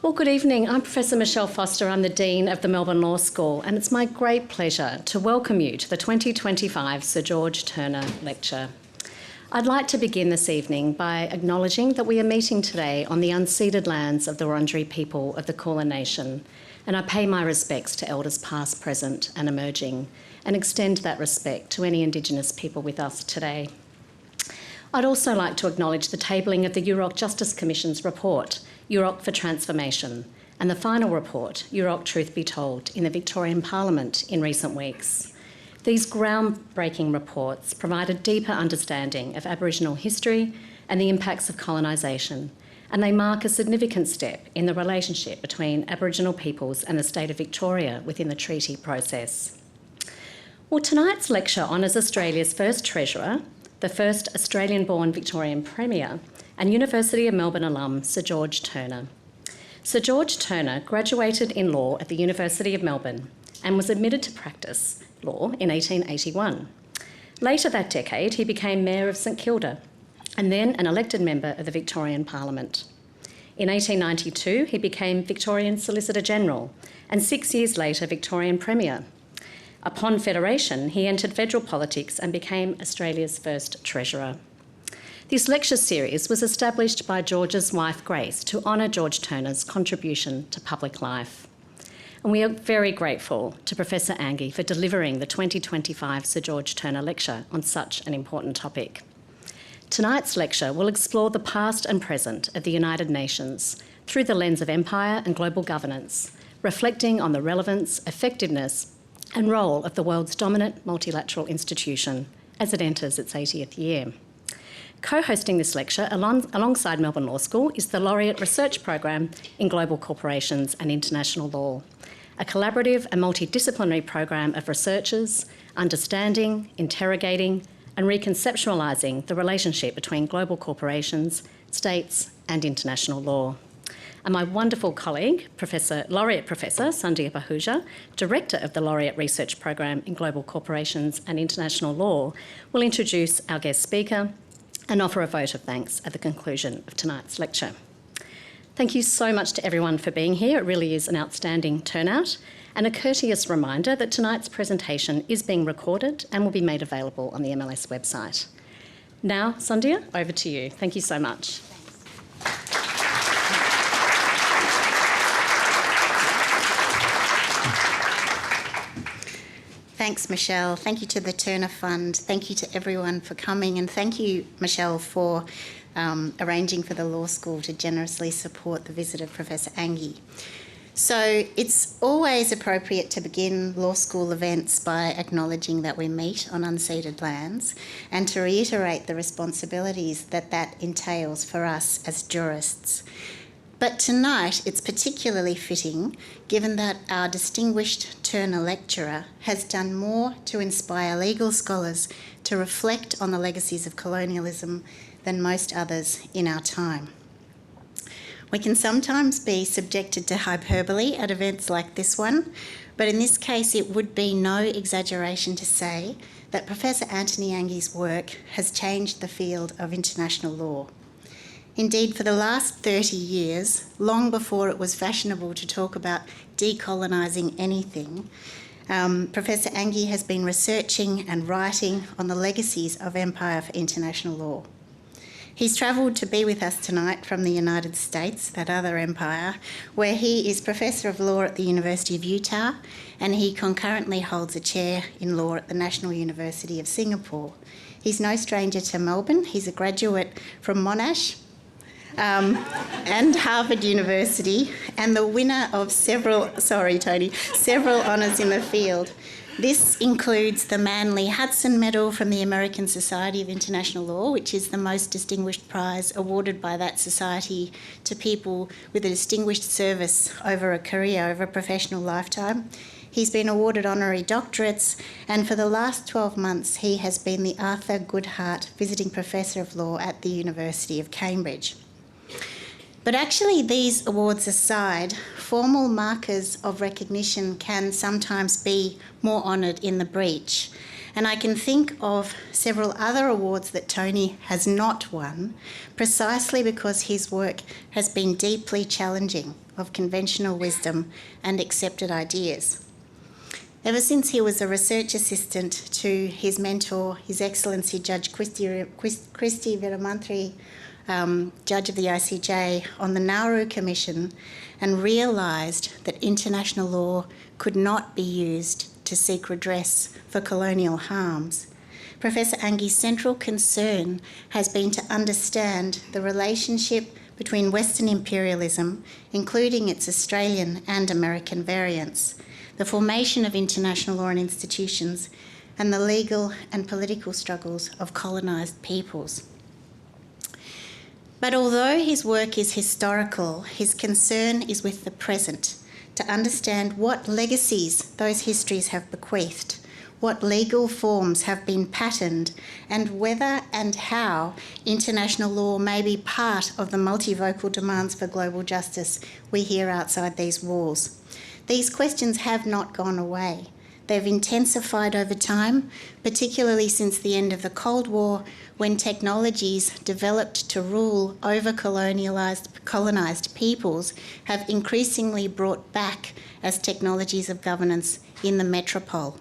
Well, good evening. I'm Professor Michelle Foster. I'm the Dean of the Melbourne Law School, and it's my great pleasure to welcome you to the 2025 Sir George Turner Lecture. I'd like to begin this evening by acknowledging that we are meeting today on the unceded lands of the Wurundjeri people of the Kulin Nation, and I pay my respects to Elders past, present and emerging, and extend that respect to any Indigenous people with us today. I'd also like to acknowledge the tabling of the UROC Justice Commission's report, UROC for Transformation, and the final report, UROC Truth Be Told, in the Victorian Parliament in recent weeks. These groundbreaking reports provide a deeper understanding of Aboriginal history and the impacts of colonisation, and they mark a significant step in the relationship between Aboriginal peoples and the state of Victoria within the treaty process. Well, tonight's lecture honours Australia's first Treasurer, the first Australian-born Victorian Premier, and University of Melbourne alum Sir George Turner. Sir George Turner graduated in law at the University of Melbourne and was admitted to practice law in 1881. Later that decade, he became Mayor of St Kilda and then an elected member of the Victorian Parliament. In 1892, he became Victorian Solicitor General and 6 years later Victorian Premier. Upon federation, he entered federal politics and became Australia's first Treasurer. This lecture series was established by George's wife Grace to honour George Turner's contribution to public life. And we are very grateful to Professor Anghie for delivering the 2025 Sir George Turner Lecture on such an important topic. Tonight's lecture will explore the past and present of the United Nations through the lens of empire and global governance, reflecting on the relevance, effectiveness and role of the world's dominant multilateral institution as it enters its 80th year. Co-hosting this lecture alongside Melbourne Law School is the Laureate Research Program in Global Corporations and International Law, a collaborative and multidisciplinary program of researchers understanding, interrogating and reconceptualising the relationship between global corporations, states and international law. And my wonderful colleague, Laureate Professor Sandhya Bahuja, Director of the Laureate Research Program in Global Corporations and International Law, will introduce our guest speaker and offer a vote of thanks at the conclusion of tonight's lecture. Thank you so much to everyone for being here. It really is an outstanding turnout. And a courteous reminder that tonight's presentation is being recorded and will be made available on the MLS website. Now, Sandhya, over to you. Thank you so much. Thanks, Michelle. Thank you to the Turner Fund. Thank you to everyone for coming. And thank you, Michelle, for arranging for the law school to generously support the visit of Professor Anghie. So it's always appropriate to begin law school events by acknowledging that we meet on unceded lands and to reiterate the responsibilities that that entails for us as jurists. But tonight it's particularly fitting given that our distinguished Turner lecturer has done more to inspire legal scholars to reflect on the legacies of colonialism than most others in our time. We can sometimes be subjected to hyperbole at events like this one, but in this case it would be no exaggeration to say that Professor Tony Anghie's work has changed the field of international law. Indeed, for the last 30 years, long before it was fashionable to talk about decolonising anything, Professor Anghie has been researching and writing on the legacies of empire for international law. He's travelled to be with us tonight from the United States, that other empire, where he is Professor of Law at the University of Utah, and he concurrently holds a chair in law at the National University of Singapore. He's no stranger to Melbourne. He's a graduate from Monash and Harvard University, and the winner of several honours in the field. This includes the Manly Hudson Medal from the American Society of International Law, which is the most distinguished prize awarded by that society to people with a distinguished service over a career, over a professional lifetime. He's been awarded honorary doctorates, and for the last 12 months he has been the Arthur Goodhart Visiting Professor of Law at the University of Cambridge. But actually, these awards aside, formal markers of recognition can sometimes be more honoured in the breach. And I can think of several other awards that Tony has not won precisely because his work has been deeply challenging of conventional wisdom and accepted ideas. Ever since he was a research assistant to his mentor, His Excellency Judge Christy Veeramanthri, Judge of the ICJ, on the Nauru Commission, and realised that international law could not be used to seek redress for colonial harms, Professor Anghie's central concern has been to understand the relationship between Western imperialism, including its Australian and American variants, the formation of international law and institutions, and the legal and political struggles of colonised peoples. But although his work is historical, his concern is with the present, to understand what legacies those histories have bequeathed, what legal forms have been patterned, and whether and how international law may be part of the multivocal demands for global justice we hear outside these walls. These questions have not gone away. They've intensified over time, particularly since the end of the Cold War, when technologies developed to rule over colonised peoples have increasingly brought back as technologies of governance in the metropole.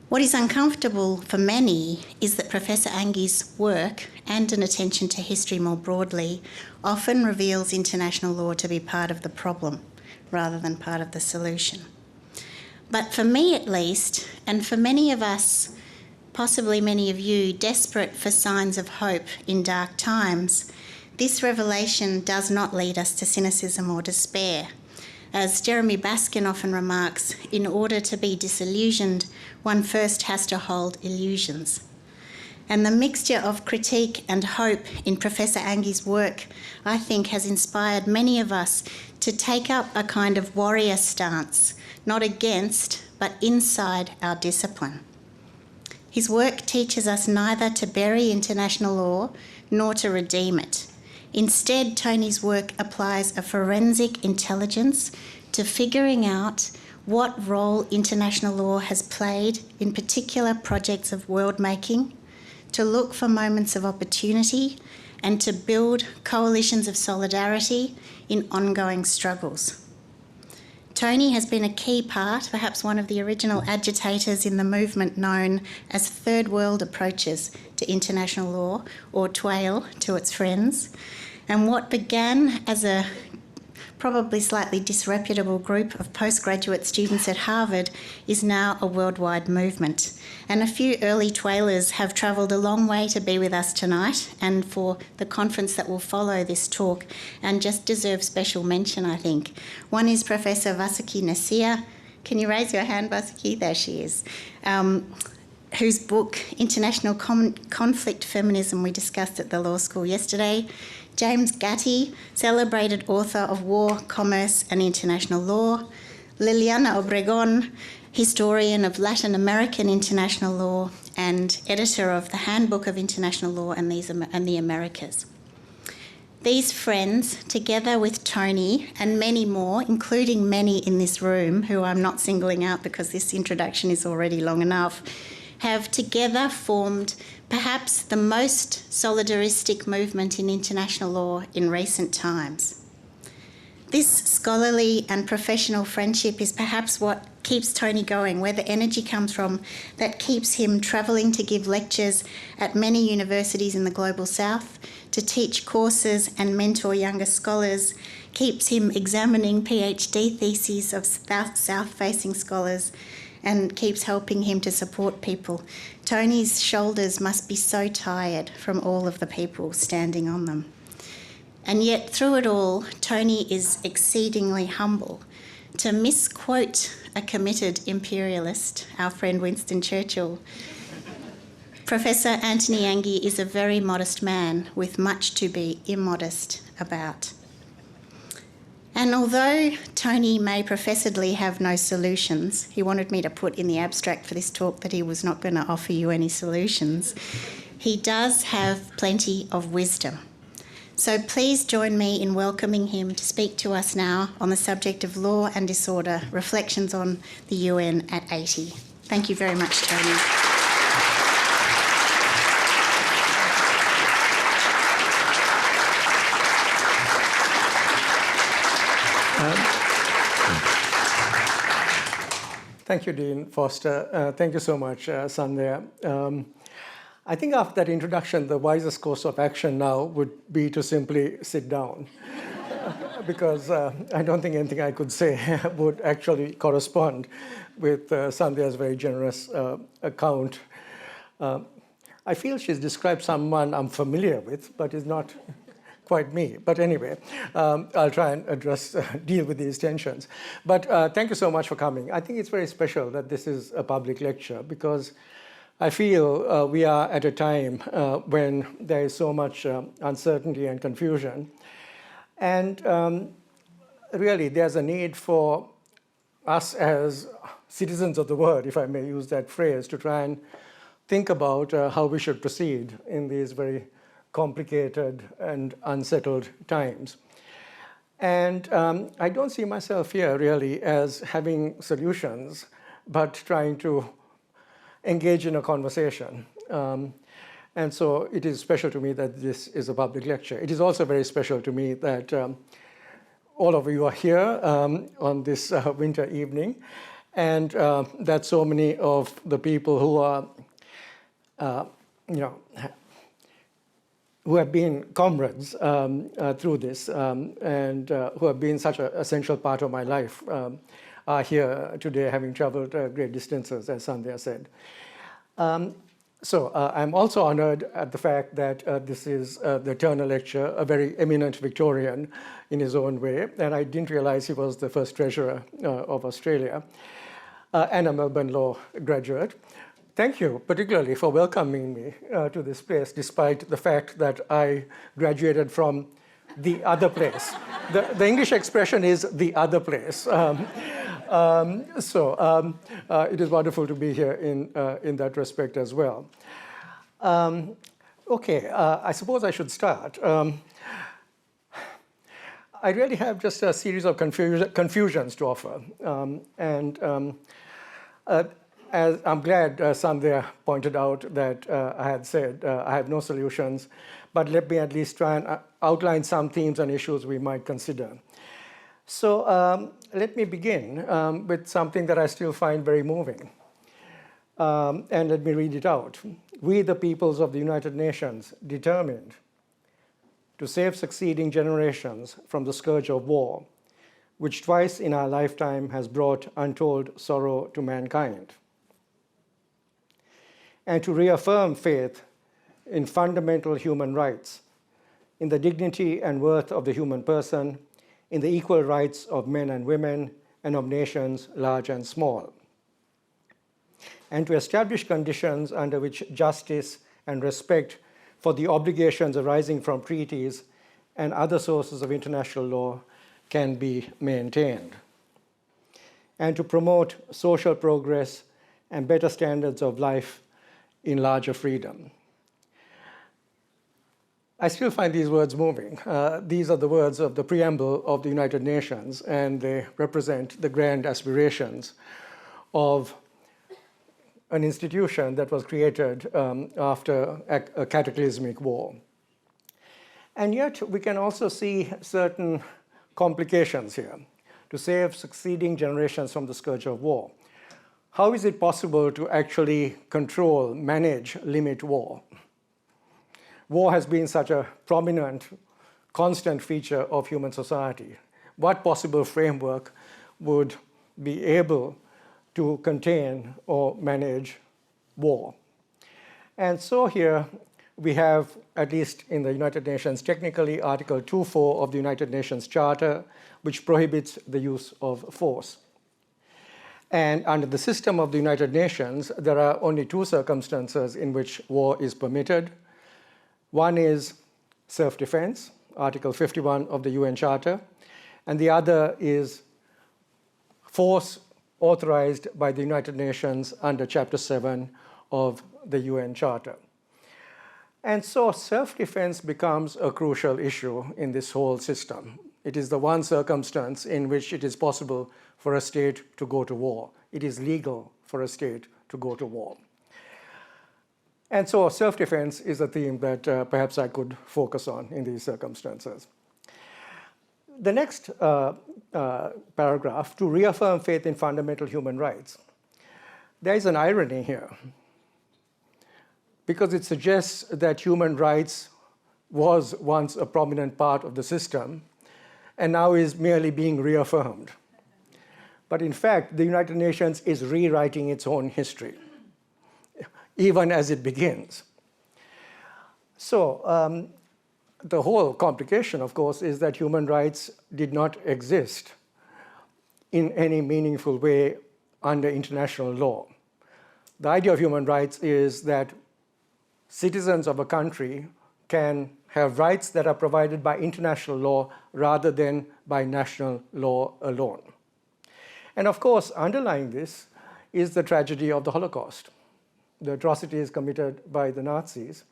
What is uncomfortable for many is that Professor Anghie's work, and an attention to history more broadly, often reveals international law to be part of the problem rather than part of the solution. But for me at least, and for many of us, possibly many of you, desperate for signs of hope in dark times, this revelation does not lead us to cynicism or despair. As Jeremy Baskin often remarks, in order to be disillusioned, one first has to hold illusions. And the mixture of critique and hope in Professor Anghie's work, I think, has inspired many of us to take up a kind of warrior stance, not against, but inside our discipline. His work teaches us neither to bury international law nor to redeem it. Instead, Tony's work applies a forensic intelligence to figuring out what role international law has played in particular projects of world-making, to look for moments of opportunity, and to build coalitions of solidarity in ongoing struggles. Tony has been a key part, perhaps one of the original agitators in the movement known as Third World Approaches to International Law, or TWAIL to its friends. And what began as a probably slightly disreputable group of postgraduate students at Harvard is now a worldwide movement. And a few early TWAILers have travelled a long way to be with us tonight and for the conference that will follow this talk, and just deserve special mention, I think. One is Professor Vasuki Nasir. Can you raise your hand, Vasuki? There she is. Whose book, International Conflict Feminism, we discussed at the law school yesterday. James Gatti, celebrated author of War, Commerce and International Law. Liliana Obregon, historian of Latin American international law and editor of the Handbook of International Law and the Americas. These friends, together with Tony and many more, including many in this room, who I'm not singling out because this introduction is already long enough, have together formed perhaps the most solidaristic movement in international law in recent times. This scholarly and professional friendship is perhaps what keeps Tony going, where the energy comes from that keeps him travelling to give lectures at many universities in the global south, to teach courses and mentor younger scholars, keeps him examining PhD theses of south-facing scholars, and keeps helping him to support people. Tony's shoulders must be so tired from all of the people standing on them. And yet through it all, Tony is exceedingly humble. To misquote a committed imperialist, our friend Winston Churchill, Professor Antony Anghie is a very modest man with much to be immodest about. And although Tony may professedly have no solutions, he wanted me to put in the abstract for this talk that he was not going to offer you any solutions, he does have plenty of wisdom. So please join me in welcoming him to speak to us now on the subject of law and disorder, reflections on the UN at 80. Thank you very much, Tony. Thank you, Dean Foster. Thank you so much, Sandhya. I think after that introduction, the wisest course of action now would be to simply sit down, because I don't think anything I could say would actually correspond with Sandhya's very generous account. I feel she's described someone I'm familiar with, but is not quite me. But anyway, I'll try and deal with these tensions. But thank you so much for coming. I think it's very special that this is a public lecture, because I feel we are at a time when there is so much uncertainty and confusion. And really, there's a need for us as citizens of the world, if I may use that phrase, to try and think about how we should proceed in these very complicated and unsettled times. And I don't see myself here really as having solutions, but trying to engage in a conversation. And so it is special to me that this is a public lecture. It is also very special to me that all of you are here on this winter evening, and that so many of the people who are, who have been comrades through this and who have been such an essential part of my life are here today, having traveled great distances, as Sandhya said. So I'm also honored at the fact that this is the Turner Lecture, a very eminent Victorian in his own way, and I didn't realize he was the first treasurer of Australia, and a Melbourne Law graduate. Thank you particularly for welcoming me to this place, despite the fact that I graduated from the other place. The English expression is the other place. It is wonderful to be here in that respect as well. Okay, I suppose I should start. I really have just a series of confusions to offer. As I'm glad Sandhya pointed out that I had said I have no solutions, but let me at least try and outline some themes and issues we might consider. So let me begin with something that I still find very moving. And let me read it out. We, the peoples of the United Nations, determined to save succeeding generations from the scourge of war, which twice in our lifetime has brought untold sorrow to mankind, and to reaffirm faith in fundamental human rights, in the dignity and worth of the human person, in the equal rights of men and women, and of nations large and small, and to establish conditions under which justice and respect for the obligations arising from treaties and other sources of international law can be maintained, and to promote social progress and better standards of life in larger freedom. I still find these words moving. These are the words of the preamble of the United Nations, and they represent the grand aspirations of an institution that was created after a cataclysmic war. And yet we can also see certain complications here to save succeeding generations from the scourge of war. How is it possible to actually control, manage, limit war? War has been such a prominent, constant feature of human society. What possible framework would be able to contain or manage war? And so here we have, at least in the United Nations, technically Article 2.4 of the United Nations Charter, which prohibits the use of force. And under the system of the United Nations, there are only two circumstances in which war is permitted. One is self-defense, Article 51 of the UN Charter, and the other is force authorized by the United Nations under Chapter 7 of the UN Charter. And so self-defense becomes a crucial issue in this whole system. It is the one circumstance in which it is possible for a state to go to war. It is legal for a state to go to war. And so self-defense is a theme that perhaps I could focus on in these circumstances. The next paragraph, to reaffirm faith in fundamental human rights. There is an irony here, because it suggests that human rights was once a prominent part of the system and now is merely being reaffirmed. But in fact, the United Nations is rewriting its own history, even as it begins. So the whole complication, of course, is that human rights did not exist in any meaningful way under international law. The idea of human rights is that citizens of a country can have rights that are provided by international law rather than by national law alone. And of course, underlying this is the tragedy of the Holocaust, the atrocities committed by the Nazis,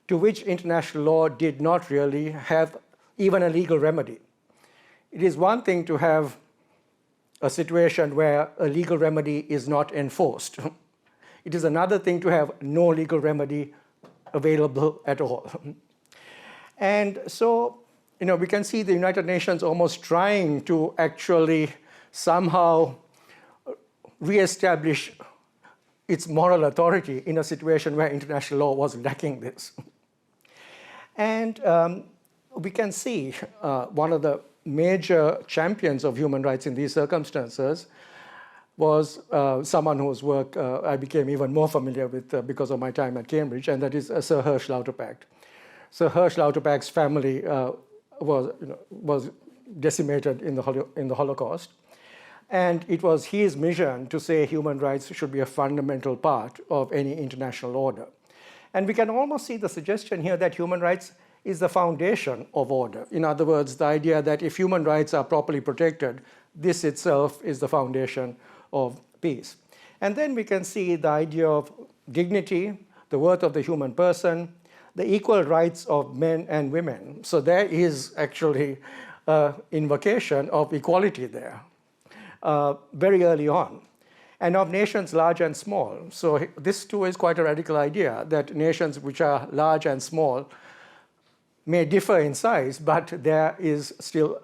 to which international law did not really have even a legal remedy. It is one thing to have a situation where a legal remedy is not enforced. It is another thing to have no legal remedy available at all. And so, we can see the United Nations almost trying to actually somehow reestablish its moral authority in a situation where international law was lacking this. And we can see one of the major champions of human rights in these circumstances was someone whose work I became even more familiar with because of my time at Cambridge, and that is Sir Hersch Lauterpacht. Sir Hersch Lauterpacht's family was decimated in the Holocaust, and it was his mission to say human rights should be a fundamental part of any international order. And we can almost see the suggestion here that human rights is the foundation of order. In other words, the idea that if human rights are properly protected, this itself is the foundation of peace. And then we can see the idea of dignity, the worth of the human person, the equal rights of men and women. So there is actually an invocation of equality there very early on, and of nations large and small. So this too is quite a radical idea, that nations which are large and small may differ in size, but there is still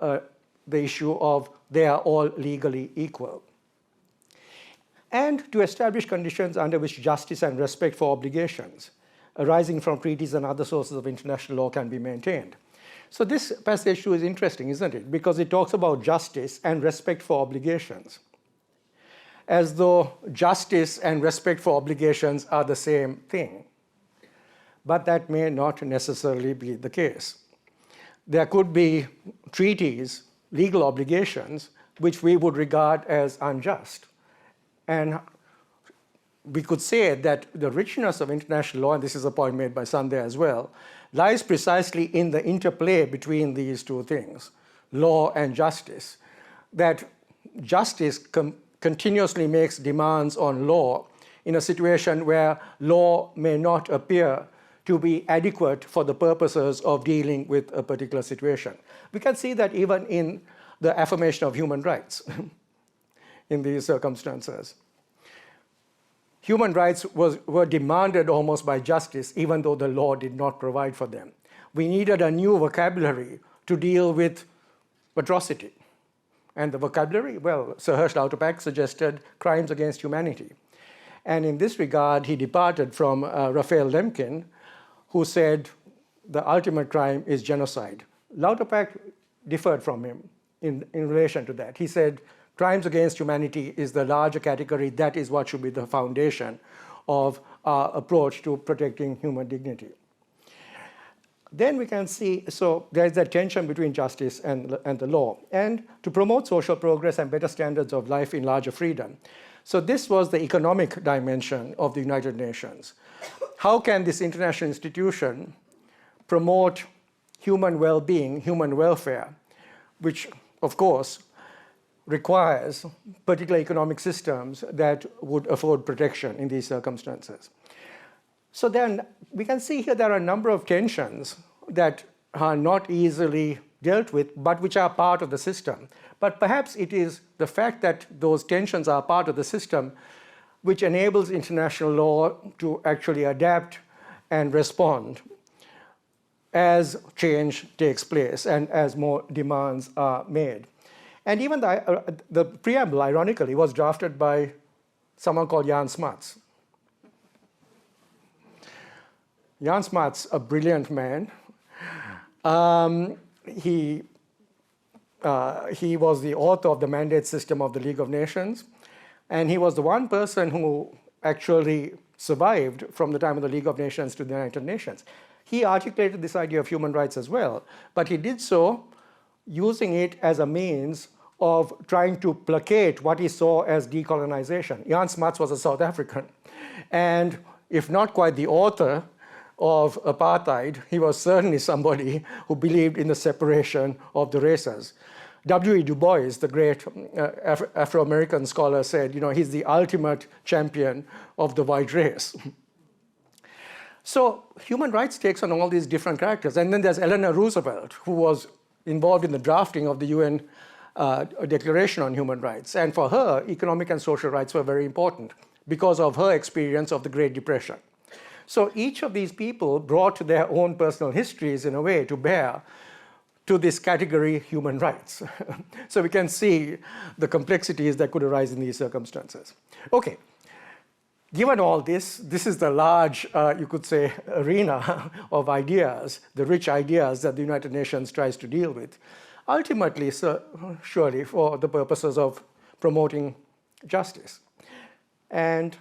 the issue of they are all legally equal. And to establish conditions under which justice and respect for obligations arising from treaties and other sources of international law can be maintained. So this passage too is interesting, isn't it? Because it talks about justice and respect for obligations, as though justice and respect for obligations are the same thing. But that may not necessarily be the case. There could be treaties, legal obligations, which we would regard as unjust. And we could say that the richness of international law, and this is a point made by Sandhya as well, lies precisely in the interplay between these two things, law and justice. That justice continuously makes demands on law in a situation where law may not appear to be adequate for the purposes of dealing with a particular situation. We can see that even in the affirmation of human rights in these circumstances. Human rights were demanded almost by justice, even though the law did not provide for them. We needed a new vocabulary to deal with atrocity. And the vocabulary, well, Sir Hersch Lauterpacht suggested crimes against humanity. And in this regard, he departed from Raphael Lemkin, who said the ultimate crime is genocide. Lauterpacht differed from him in relation to that. He said, crimes against humanity is the larger category. That is what should be the foundation of our approach to protecting human dignity. Then we can see, so there's that tension between justice and the law, and to promote social progress and better standards of life in larger freedom. So this was the economic dimension of the United Nations. How can this international institution promote human well-being, human welfare, which, of course, requires particular economic systems that would afford protection in these circumstances. So then we can see here there are a number of tensions that are not easily dealt with, but which are part of the system. But perhaps it is the fact that those tensions are part of the system which enables international law to actually adapt and respond as change takes place and as more demands are made. And even the preamble, ironically, was drafted by someone called Jan Smuts. Jan Smuts, a brilliant man. He was the author of the mandate system of the League of Nations, and he was the one person who actually survived from the time of the League of Nations to the United Nations. He articulated this idea of human rights as well, but he did so using it as a means of trying to placate what he saw as decolonization. Jan Smuts was a South African, and if not quite the author of apartheid, he was certainly somebody who believed in the separation of the races. W.E. Du Bois, the great Afro-American scholar, said, he's the ultimate champion of the white race. So human rights takes on all these different characters. And then there's Eleanor Roosevelt, who was involved in the drafting of the UN Declaration on Human Rights. And for her, economic and social rights were very important because of her experience of the Great Depression. So each of these people brought their own personal histories, in a way, to bear to this category, human rights. So we can see the complexities that could arise in these circumstances. Okay, given all this, this is the large, you could say, arena of ideas, the rich ideas that the United Nations tries to deal with, ultimately, surely, for the purposes of promoting justice. And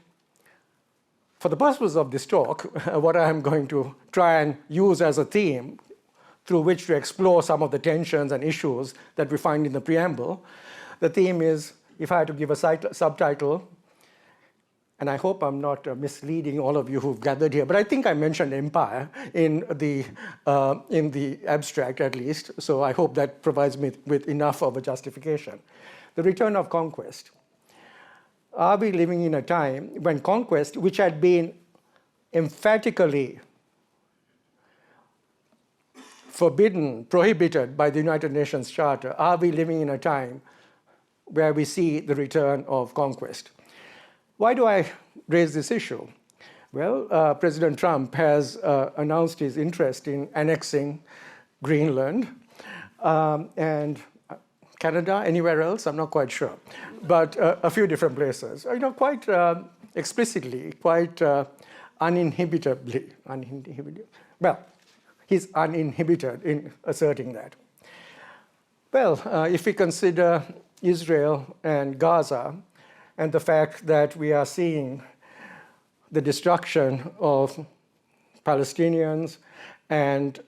for the purposes of this talk, what I'm going to try and use as a theme through which to explore some of the tensions and issues that we find in the preamble, the theme is, if I had to give a subtitle, and I hope I'm not misleading all of you who've gathered here, but I think I mentioned empire in the abstract at least, so I hope that provides me with enough of a justification. The return of conquest. Are we living in a time when conquest, which had been emphatically forbidden, prohibited by the United Nations Charter, are we living in a time where we see the return of conquest? Why do I raise this issue? Well, President Trump has announced his interest in annexing Greenland and Canada, anywhere else, I'm not quite sure, but a few different places. Quite explicitly, quite uninhibited. Well, he's uninhibited in asserting that. Well, if we consider Israel and Gaza, and the fact that we are seeing the destruction of Palestinians and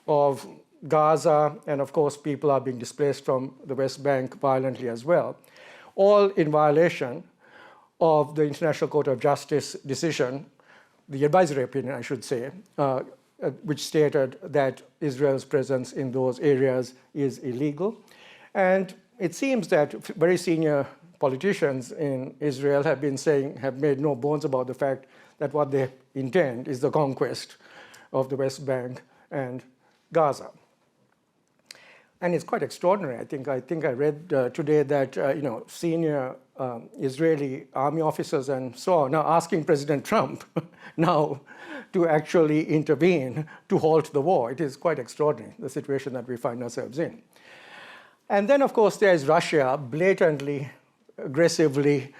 of Gaza, and of course people are being displaced from the West Bank violently as well, all in violation of the International Court of Justice decision, the advisory opinion, I should say, which stated that Israel's presence in those areas is illegal. And it seems that very senior politicians in Israel have made no bones about the fact that what they intend is the conquest of the West Bank and Gaza. And it's quite extraordinary. I think I read today that senior Israeli army officers and so on are asking President Trump now to actually intervene to halt the war. It is quite extraordinary, the situation that we find ourselves in. And then, of course, there is Russia blatantly, aggressively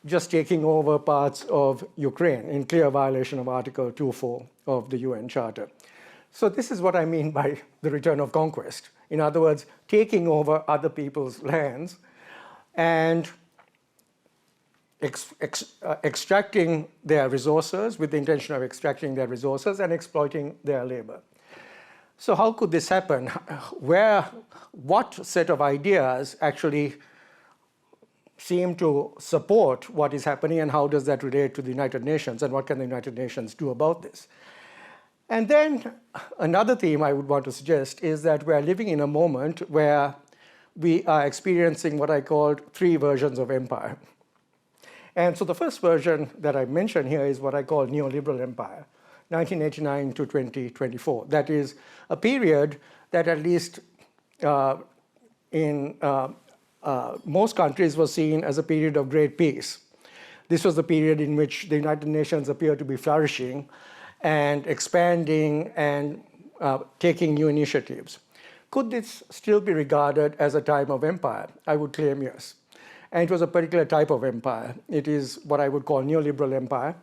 just taking over parts of Ukraine in clear violation of Article 2.4 of the UN Charter. So this is what I mean by the return of conquest. In other words, taking over other people's lands and extracting their resources with the intention of extracting their resources and exploiting their labor. So how could this happen? What set of ideas actually seem to support what is happening, and how does that relate to the United Nations, and what can the United Nations do about this? And then another theme I would want to suggest is that we are living in a moment where we are experiencing what I called 3 versions of empire. And so the first version that I mentioned here is what I call neoliberal empire, 1989 to 2024. That is a period that at least in most countries was seen as a period of great peace. This was the period in which the United Nations appeared to be flourishing and expanding and taking new initiatives. Could this still be regarded as a time of empire? I would claim yes. And it was a particular type of empire. It is what I would call neoliberal empire.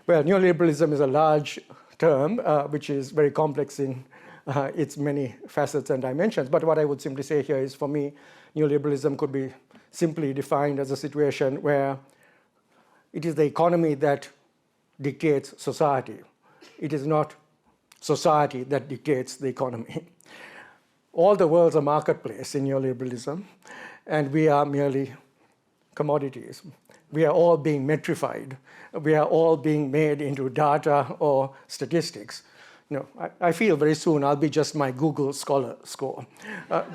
Well, neoliberalism is a large term, which is very complex in its many facets and dimensions. But what I would simply say here is, for me, neoliberalism could be simply defined as a situation where it is the economy that dictates society. It is not society that dictates the economy. All the world's a marketplace in neoliberalism, and we are merely commodities. We are all being metrified. We are all being made into data or statistics. I feel very soon I'll be just my Google Scholar score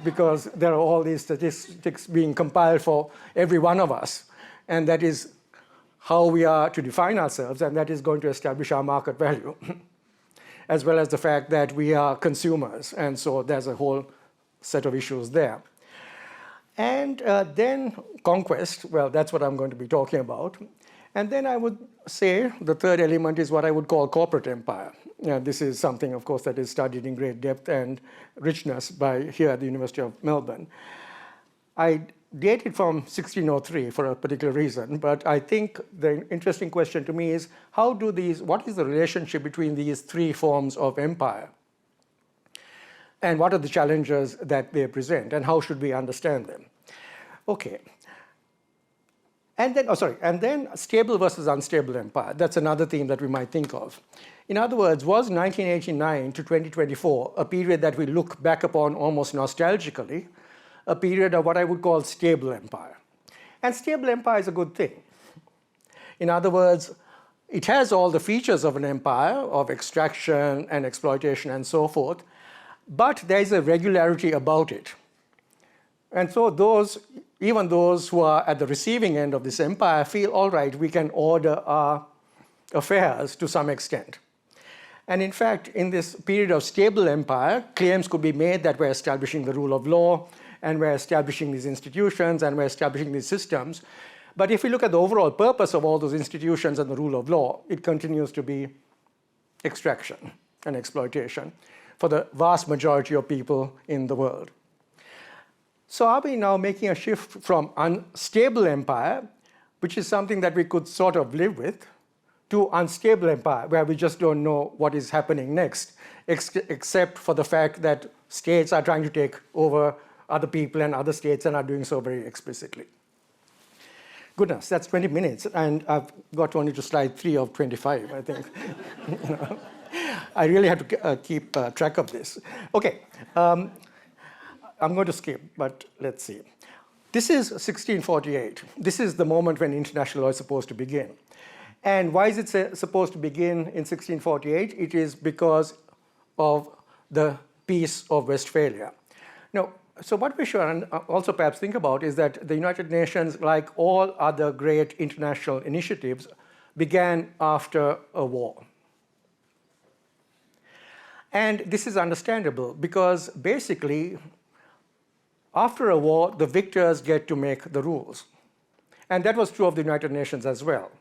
because there are all these statistics being compiled for every one of us, and that is how we are to define ourselves, and that is going to establish our market value, as well as the fact that we are consumers, and so there's a whole set of issues there. And then conquest, well, that's what I'm going to be talking about. And then I would say the third element is what I would call corporate empire. This is something, of course, that is studied in great depth and richness by here at the University of Melbourne. I date it from 1603 for a particular reason, but I think the interesting question to me is what is the relationship between these three forms of empire? And what are the challenges that they present, and how should we understand them? Okay. And then stable versus unstable empire. That's another theme that we might think of. In other words, was 1989 to 2024 a period that we look back upon almost nostalgically, a period of what I would call stable empire? And stable empire is a good thing. In other words, it has all the features of an empire, of extraction and exploitation and so forth, but there is a regularity about it. And so even those who are at the receiving end of this empire feel, all right, we can order our affairs to some extent. And in fact, in this period of stable empire, claims could be made that we're establishing the rule of law, and we're establishing these institutions, and we're establishing these systems. But if we look at the overall purpose of all those institutions and the rule of law, it continues to be extraction and exploitation for the vast majority of people in the world. So are we now making a shift from unstable empire, which is something that we could sort of live with, to unstable empire, where we just don't know what is happening next, except for the fact that states are trying to take over other people and other states and are doing so very explicitly? Goodness, that's 20 minutes, and I've got only to slide 3 of 25, I think. I really have to keep track of this. Okay, I'm going to skip, but let's see. This is 1648. This is the moment when international law is supposed to begin. And why is it supposed to begin in 1648? It is because of the Peace of Westphalia. Now, so what we should also perhaps think about is that the United Nations, like all other great international initiatives, began after a war. And this is understandable because basically, after a war, the victors get to make the rules. And that was true of the United Nations as well.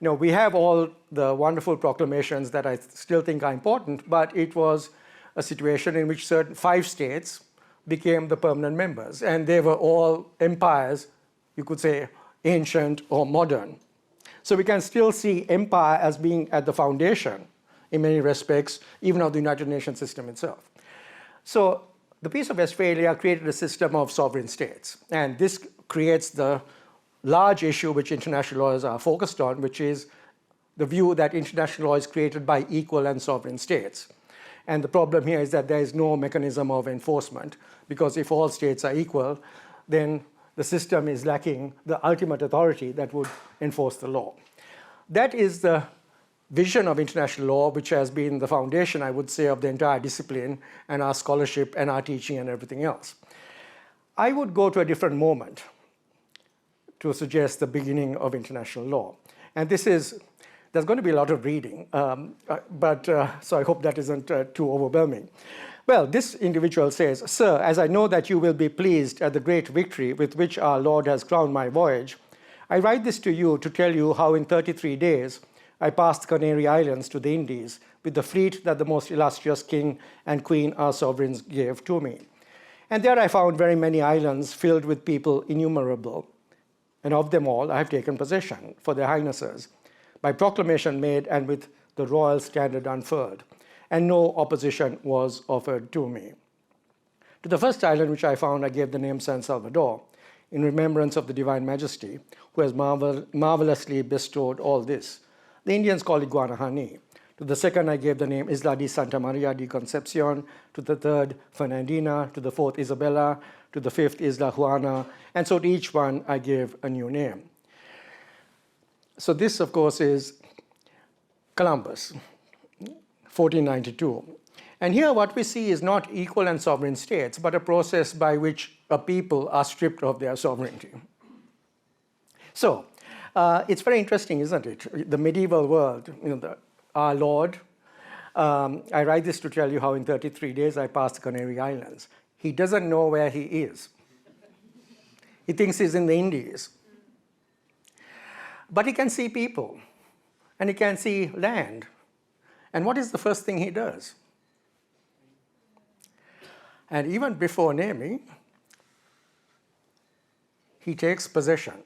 We have all the wonderful proclamations that I still think are important, but it was a situation in which 5 states became the permanent members, and they were all empires, you could say, ancient or modern. So we can still see empire as being at the foundation, in many respects, even of the United Nations system itself. So the Peace of Westphalia created a system of sovereign states, and this creates the large issue which international lawyers are focused on, which is the view that international law is created by equal and sovereign states. And the problem here is that there is no mechanism of enforcement, because if all states are equal, then the system is lacking the ultimate authority that would enforce the law. That is the vision of international law, which has been the foundation, I would say, of the entire discipline and our scholarship and our teaching and everything else. I would go to a different moment to suggest the beginning of international law. And there's going to be a lot of reading, so I hope that isn't too overwhelming. Well, this individual says, "Sir, as I know that you will be pleased at the great victory with which our Lord has crowned my voyage, I write this to you to tell you how in 33 days I passed the Canary Islands to the Indies with the fleet that the most illustrious king and queen, our sovereigns, gave to me. And there I found very many islands filled with people innumerable. And of them all I have taken possession for their highnesses, by proclamation made and with the royal standard unfurled, and no opposition was offered to me. To the first island which I found, I gave the name San Salvador, in remembrance of the Divine Majesty, who has marvelously bestowed all this. The Indians call it Guanahani. To the second, I gave the name Isla de Santa Maria de Concepcion. To the third, Fernandina. To the fourth, Isabella. To the fifth, Isla Juana. And so to each one, I gave a new name. So this, of course, is Columbus, 1492. And here what we see is not equal and sovereign states, but a process by which a people are stripped of their sovereignty. So it's very interesting, isn't it? The medieval world, our Lord. I write this to tell you how in 33 days I passed the Canary Islands. He doesn't know where he is. He thinks he's in the Indies. But he can see people, and he can see land. And what is the first thing he does? And even before naming, he takes possession,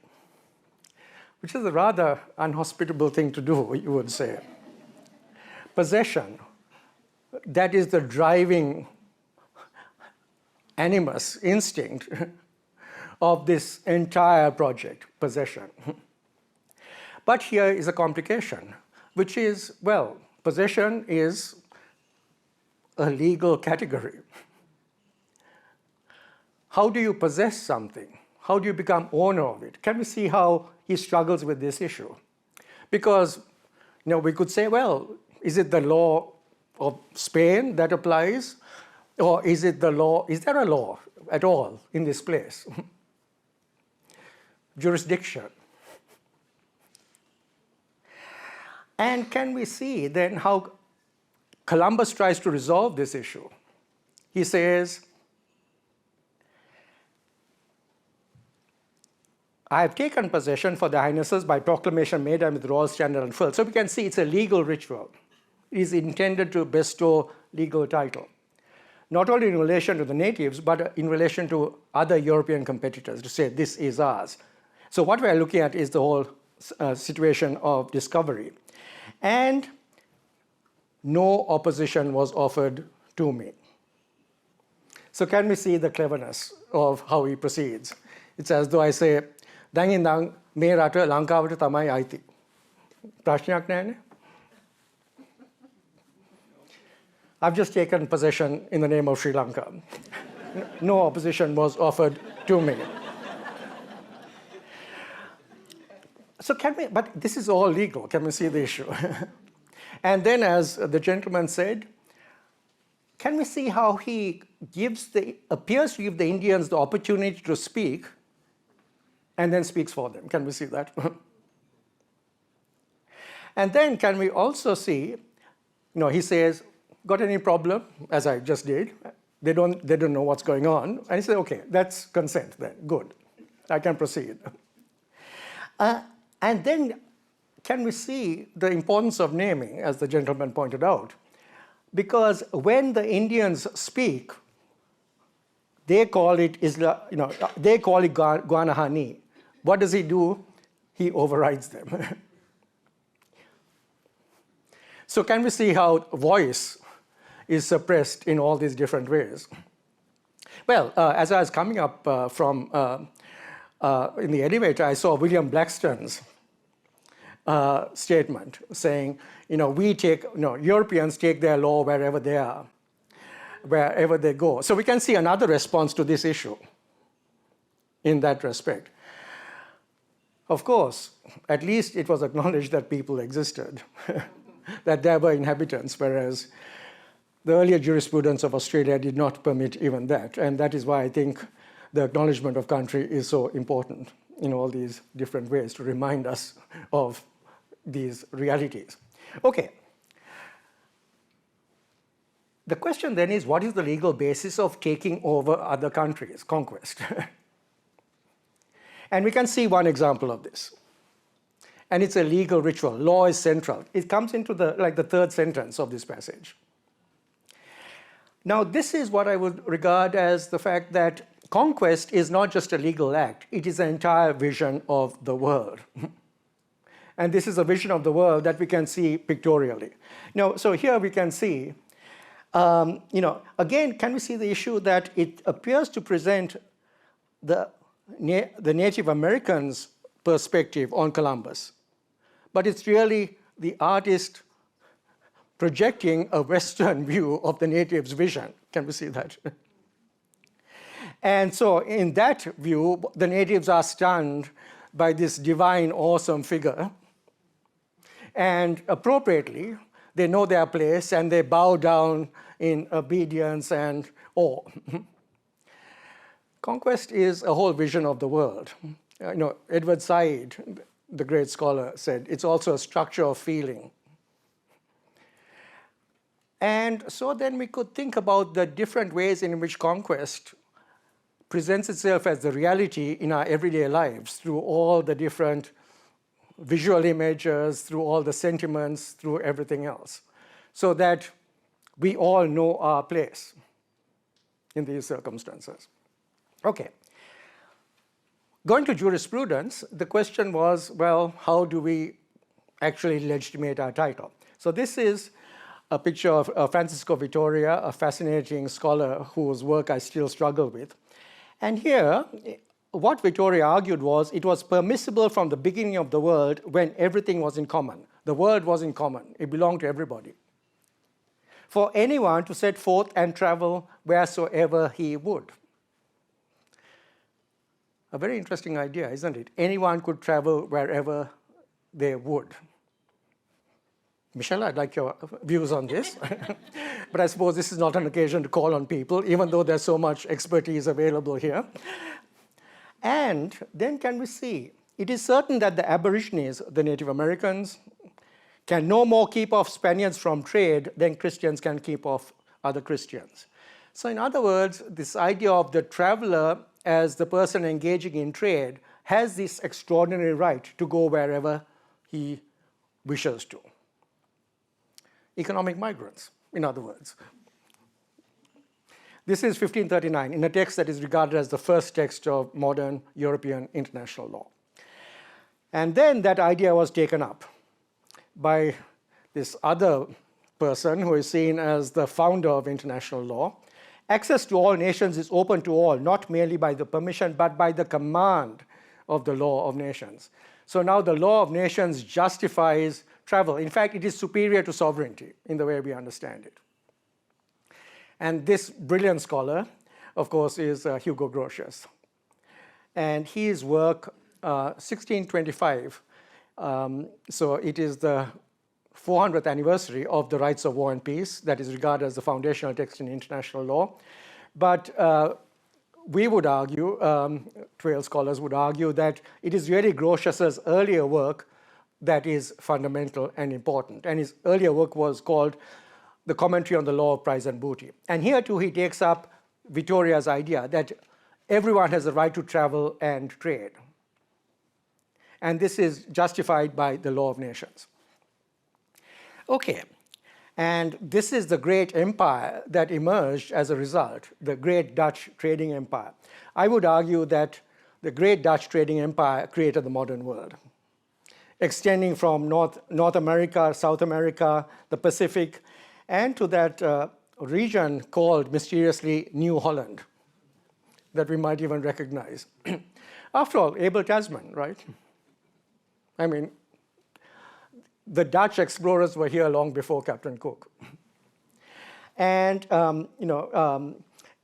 which is a rather unhospitable thing to do, you would say. Possession, that is the driving animus, instinct of this entire project, possession. But here is a complication, which is, well, possession is a legal category. How do you possess something? How do you become owner of it? Can we see how he struggles with this issue? Because we could say, well, is it the law of Spain that applies? Or is it the law, is there a law at all in this place? Jurisdiction. And can we see then how Columbus tries to resolve this issue? He says, I have taken possession for the highnesses by proclamation made and with royal standard unfurled. So we can see it's a legal ritual. It is intended to bestow legal title, not only in relation to the natives, but in relation to other European competitors, to say this is ours. So what we're looking at is the whole situation of discovery. And no opposition was offered to me. So can we see the cleverness of how he proceeds? It's as though I say, දැන් ඉඳන් මේ රට ලංකාවට තමයි අයිති. ප්‍රශ්නයක් නැහැනේ. I've just taken possession in the name of Sri Lanka. No opposition was offered to me. So can we, but this is all legal. Can we see the issue? And then, as the gentleman said, can we see how he appears to give the Indians the opportunity to speak and then speaks for them? Can we see that? And then can we also see, he says, got any problem? As I just did. They don't know what's going on. And he said, okay, that's consent then. Good. I can proceed. And then can we see the importance of naming, as the gentleman pointed out? Because when the Indians speak, they call it Guanahani. What does he do? He overrides them. So can we see how voice is suppressed in all these different ways? Well, as I was coming up in the elevator, I saw William Blackstone's statement saying, Europeans take their law wherever they are, wherever they go. So we can see another response to this issue in that respect. Of course, at least it was acknowledged that people existed, that there were inhabitants, whereas the earlier jurisprudence of Australia did not permit even that. And that is why I think the acknowledgement of country is so important in all these different ways to remind us of these realities. Okay. The question then is, what is the legal basis of taking over other countries, conquest? And we can see one example of this. And it's a legal ritual. Law is central. It comes into the third sentence of this passage. Now, this is what I would regard as the fact that conquest is not just a legal act. It is an entire vision of the world. And this is a vision of the world that we can see pictorially. Now, so here we can see, again, can we see the issue that it appears to present the Native Americans' perspective on Columbus, but it's really the artist projecting a Western view of the natives' vision. Can we see that? And so in that view, the natives are stunned by this divine, awesome figure. And appropriately, they know their place and they bow down in obedience and awe. Conquest is a whole vision of the world. Edward Said, the great scholar, said it's also a structure of feeling. And so then we could think about the different ways in which conquest presents itself as the reality in our everyday lives through all the different visual images, through all the sentiments, through everything else, so that we all know our place in these circumstances. Okay. Going to jurisprudence, the question was, well, how do we actually legitimate our title? So this is a picture of Francisco Vitoria, a fascinating scholar whose work I still struggle with. And here, what Vitoria argued was it was permissible from the beginning of the world when everything was in common. The world was in common. It belonged to everybody. For anyone to set forth and travel wheresoever he would. A very interesting idea, isn't it? Anyone could travel wherever they would. Michelle, I'd like your views on this. But I suppose this is not an occasion to call on people, even though there's so much expertise available here. And then can we see, it is certain that the Aborigines, the Native Americans, can no more keep off Spaniards from trade than Christians can keep off other Christians. So in other words, this idea of the traveler as the person engaging in trade has this extraordinary right to go wherever he wishes to. Economic migrants, in other words. This is 1539 in a text that is regarded as the first text of modern European international law. And then that idea was taken up by this other person who is seen as the founder of international law. Access to all nations is open to all, not merely by the permission, but by the command of the law of nations. So now the law of nations justifies travel. In fact, it is superior to sovereignty in the way we understand it. And this brilliant scholar, of course, is Hugo Grotius. And his work, 1625, so it is the 400th anniversary of the Rights of War and Peace, that is regarded as the foundational text in international law. But we would argue, Trail scholars would argue, that it is really Grotius's earlier work that is fundamental and important. And his earlier work was called The Commentary on the Law of Price and Booty. And here too he takes up Vitoria's idea that everyone has the right to travel and trade. And this is justified by the law of nations. Okay, and this is the great empire that emerged as a result, the great Dutch trading empire. I would argue that the great Dutch trading empire created the modern world, extending from North America, South America, the Pacific, and to that region called mysteriously New Holland, that we might even recognize. After all, Abel Tasman, right? I mean, the Dutch explorers were here long before Captain Cook. And,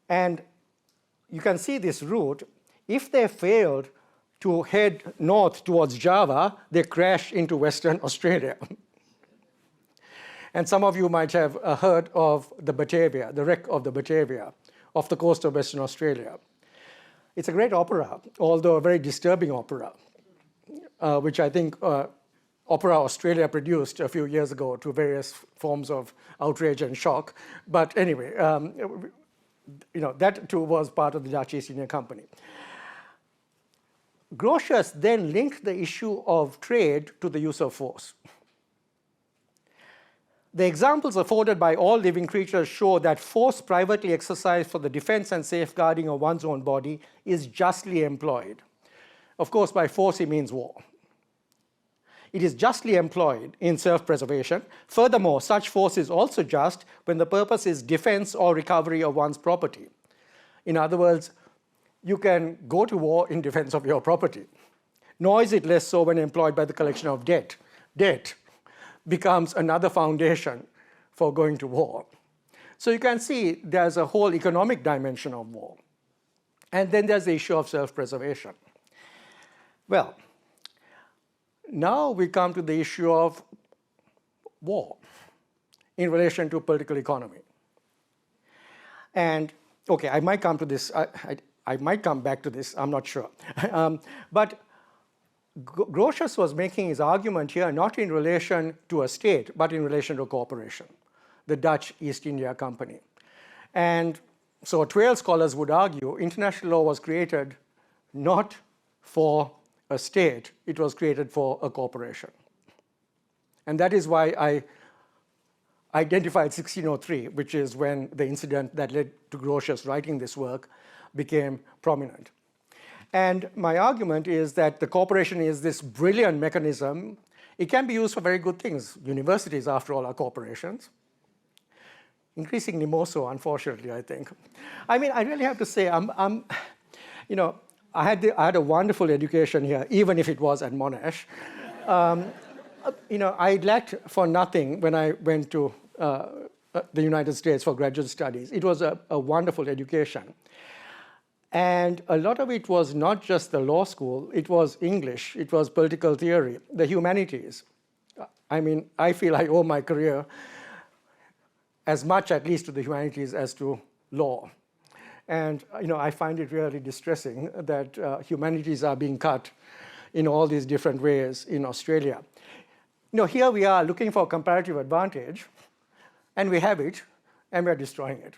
and you can see this route. If they failed to head north towards Java, they crashed into Western Australia. And some of you might have heard of the Batavia, the wreck of the Batavia, off the coast of Western Australia. It's a great opera, although a very disturbing opera, which I think Opera Australia produced a few years ago to various forms of outrage and shock. But anyway, that too was part of the Dutch East India Company. Grotius then linked the issue of trade to the use of force. The examples afforded by all living creatures show that force privately exercised for the defense and safeguarding of one's own body is justly employed. Of course, by force he means war. It is justly employed in self-preservation. Furthermore, such force is also just when the purpose is defense or recovery of one's property. In other words, you can go to war in defense of your property. Nor is it less so when employed by the collection of debt. Debt becomes another foundation for going to war. So you can see there's a whole economic dimension of war. And then there's the issue of self-preservation. Well, now we come to the issue of war in relation to political economy. And, okay, I might come to this, I might come back to this, I'm not sure. But Grotius was making his argument here not in relation to a state, but in relation to a corporation, the Dutch East India Company. And so Twale scholars would argue international law was created not for a state, it was created for a corporation. And that is why I identified 1603, which is when the incident that led to Grotius writing this work became prominent. And my argument is that the corporation is this brilliant mechanism. It can be used for very good things. Universities, after all, are corporations. Increasingly more so, unfortunately, I think. I mean, I really have to say, you know, I had a wonderful education here, even if it was at Monash. You know, I lacked for nothing when I went to the United States for graduate studies. It was a wonderful education. And a lot of it was not just the law school, it was English, it was political theory, the humanities. I mean, I feel I owe my career as much, at least, to the humanities as to law. And, you know, I find it really distressing that humanities are being cut in all these different ways in Australia. You know, here we are looking for comparative advantage, and we have it, and we're destroying it.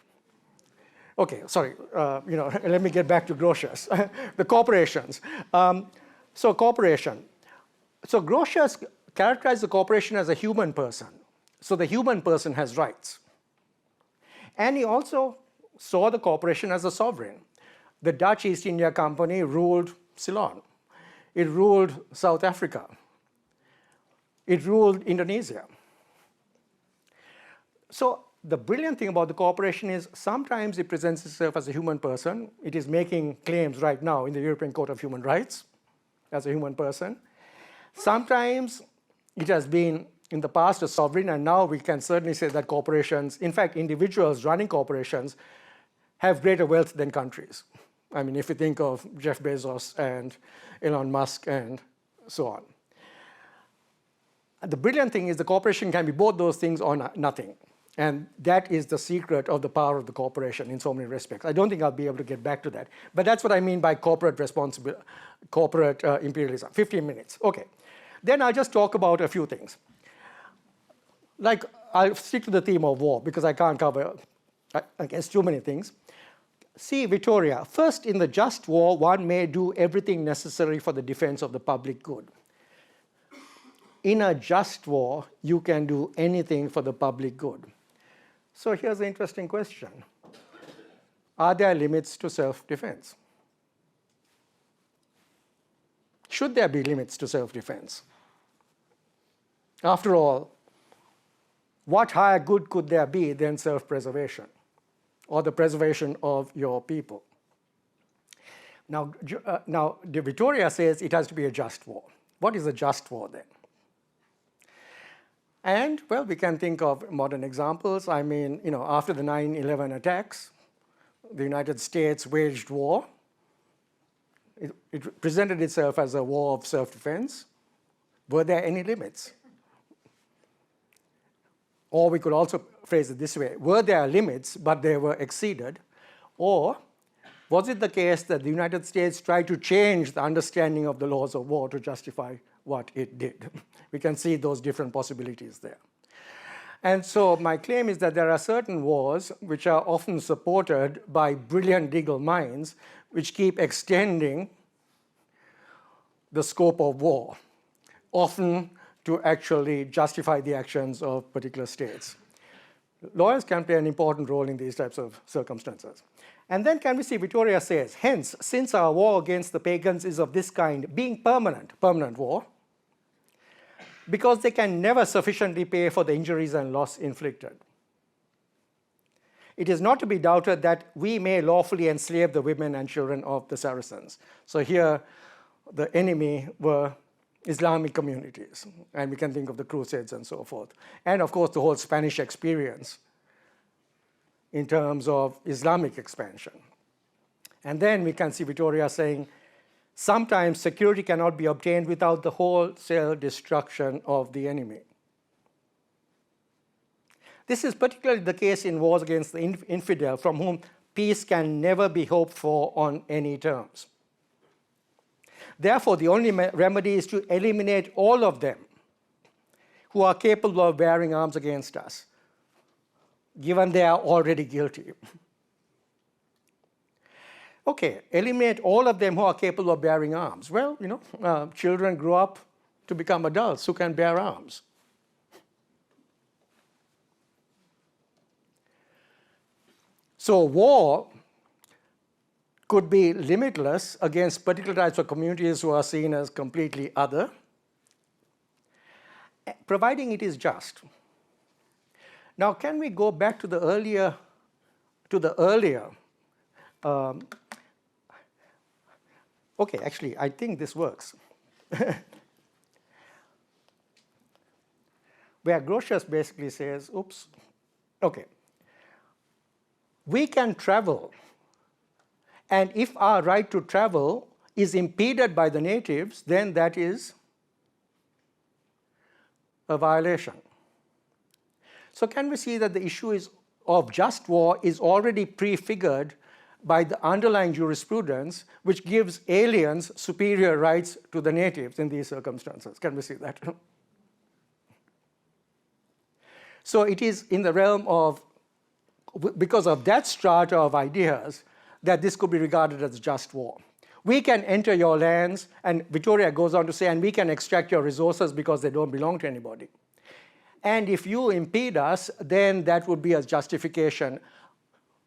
Okay, sorry, you know, let me get back to Grotius. The corporations. So corporation. So Grotius characterized the corporation as a human person. So the human person has rights. And he also saw the corporation as a sovereign. The Dutch East India Company ruled Ceylon. It ruled South Africa. It ruled Indonesia. So the brilliant thing about the corporation is sometimes it presents itself as a human person. It is making claims right now in the European Court of Human Rights as a human person. Sometimes it has been in the past a sovereign, and now we can certainly say that corporations, in fact, individuals running corporations, have greater wealth than countries. I mean, if you think of Jeff Bezos and Elon Musk and so on. The brilliant thing is the corporation can be both those things or nothing. And that is the secret of the power of the corporation in so many respects. I don't think I'll be able to get back to that. But that's what I mean by corporate imperialism. 15 minutes. Okay. Then I'll just talk about a few things. Like, I'll stick to the theme of war because I can't cover, I guess, too many things. See, Vittoria, first, in the just war, one may do everything necessary for the defense of the public good. In a just war, you can do anything for the public good. So here's an interesting question. Are there limits to self-defense? Should there be limits to self-defense? After all, what higher good could there be than self-preservation or the preservation of your people? Now, Vittoria says it has to be a just war. What is a just war then? And, well, we can think of modern examples. I mean, you know, after the 9/11 attacks, the United States waged war. It presented itself as a war of self-defense. Were there any limits? Or we could also phrase it this way. Were there limits, but they were exceeded? Or was it the case that the United States tried to change the understanding of the laws of war to justify what it did? We can see those different possibilities there. And so my claim is that there are certain wars which are often supported by brilliant legal minds which keep extending the scope of war, often to actually justify the actions of particular states. Lawyers can play an important role in these types of circumstances. And then can we see Vittoria says, hence, since our war against the pagans is of this kind, being permanent war, because they can never sufficiently pay for the injuries and loss inflicted. It is not to be doubted that we may lawfully enslave the women and children of the Saracens. So here, the enemy were Islamic communities, and we can think of the Crusades and so forth. And of course, the whole Spanish experience in terms of Islamic expansion. And then we can see Vittoria saying, sometimes security cannot be obtained without the wholesale destruction of the enemy. This is particularly the case in wars against the infidel, from whom peace can never be hoped for on any terms. Therefore, the only remedy is to eliminate all of them who are capable of bearing arms against us, given they are already guilty. Okay, eliminate all of them who are capable of bearing arms. Well, children grow up to become adults who can bear arms. So war could be limitless against particular types of communities who are seen as completely other, providing it is just. Now, can we go back to the earlier, okay, actually, I think this works. Where Grotius basically says, oops, okay, we can travel, and if our right to travel is impeded by the natives, then that is a violation. So can we see that the issue of just war is already prefigured by the underlying jurisprudence, which gives aliens superior rights to the natives in these circumstances? Can we see that? So it is in the realm of, because of that strata of ideas, that this could be regarded as just war. We can enter your lands, and Vittoria goes on to say, and we can extract your resources because they don't belong to anybody. And if you impede us, then that would be a justification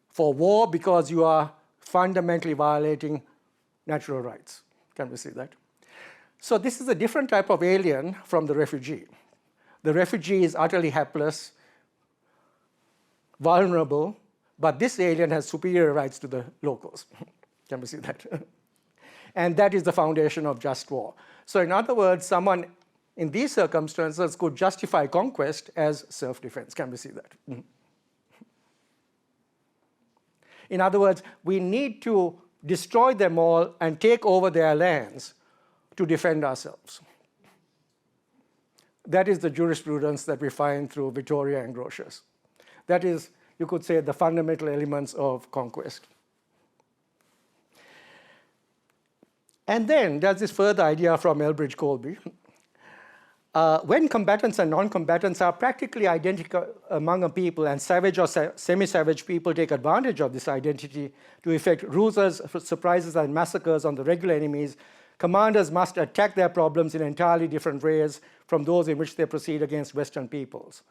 for war because you are fundamentally violating natural rights. Can we see that? So this is a different type of alien from the refugee. The refugee is utterly helpless, vulnerable, but this alien has superior rights to the locals. Can we see that? And that is the foundation of just war. So in other words, someone in these circumstances could justify conquest as self-defense. Can we see that? In other words, we need to destroy them all and take over their lands to defend ourselves. That is the jurisprudence that we find through Vittoria and Grotius. That is, you could say, the fundamental elements of conquest. And then there's this further idea from Elbridge Colby. When combatants and non-combatants are practically identical among a people, and savage or semi-savage people take advantage of this identity to effect ruses, surprises, and massacres on the regular enemies, commanders must attack their problems in entirely different ways from those in which they proceed against Western peoples.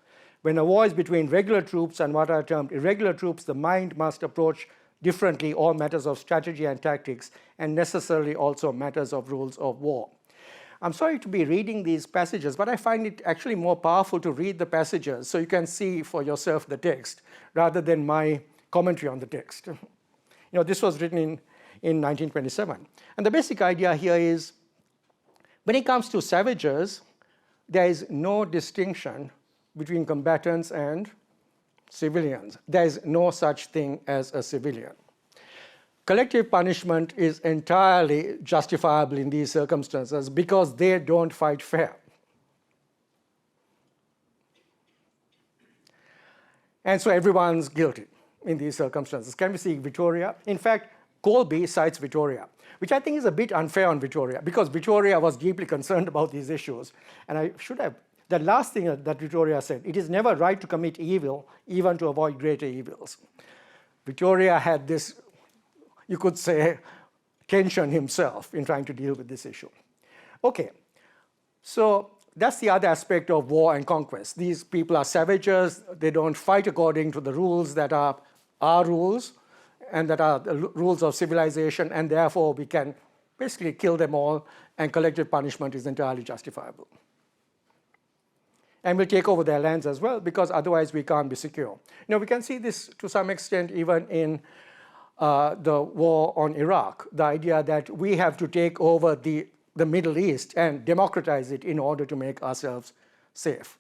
When a war is between regular troops and what are termed irregular troops, the mind must approach differently all matters of strategy and tactics, and necessarily also matters of rules of war. I'm sorry to be reading these passages, but I find it actually more powerful to read the passages so you can see for yourself the text, rather than my commentary on the text. This was written in 1927. And the basic idea here is, when it comes to savages, there is no distinction between combatants and civilians. There is no such thing as a civilian. Collective punishment is entirely justifiable in these circumstances because they don't fight fair. And so everyone's guilty in these circumstances. Can we see Vittoria? In fact, Colby cites Vittoria, which I think is a bit unfair on Vittoria because Vittoria was deeply concerned about these issues. And I should have, the last thing that Vittoria said, it is never right to commit evil, even to avoid greater evils. Vittoria had this, you could say, tension himself in trying to deal with this issue. Okay, so that's the other aspect of war and conquest. These people are savages. They don't fight according to the rules that are our rules and that are the rules of civilization, and therefore we can basically kill them all, and collective punishment is entirely justifiable. And we'll take over their lands as well, because otherwise we can't be secure. We can see this to some extent even in the war on Iraq, the idea that we have to take over the Middle East and democratize it in order to make ourselves safe.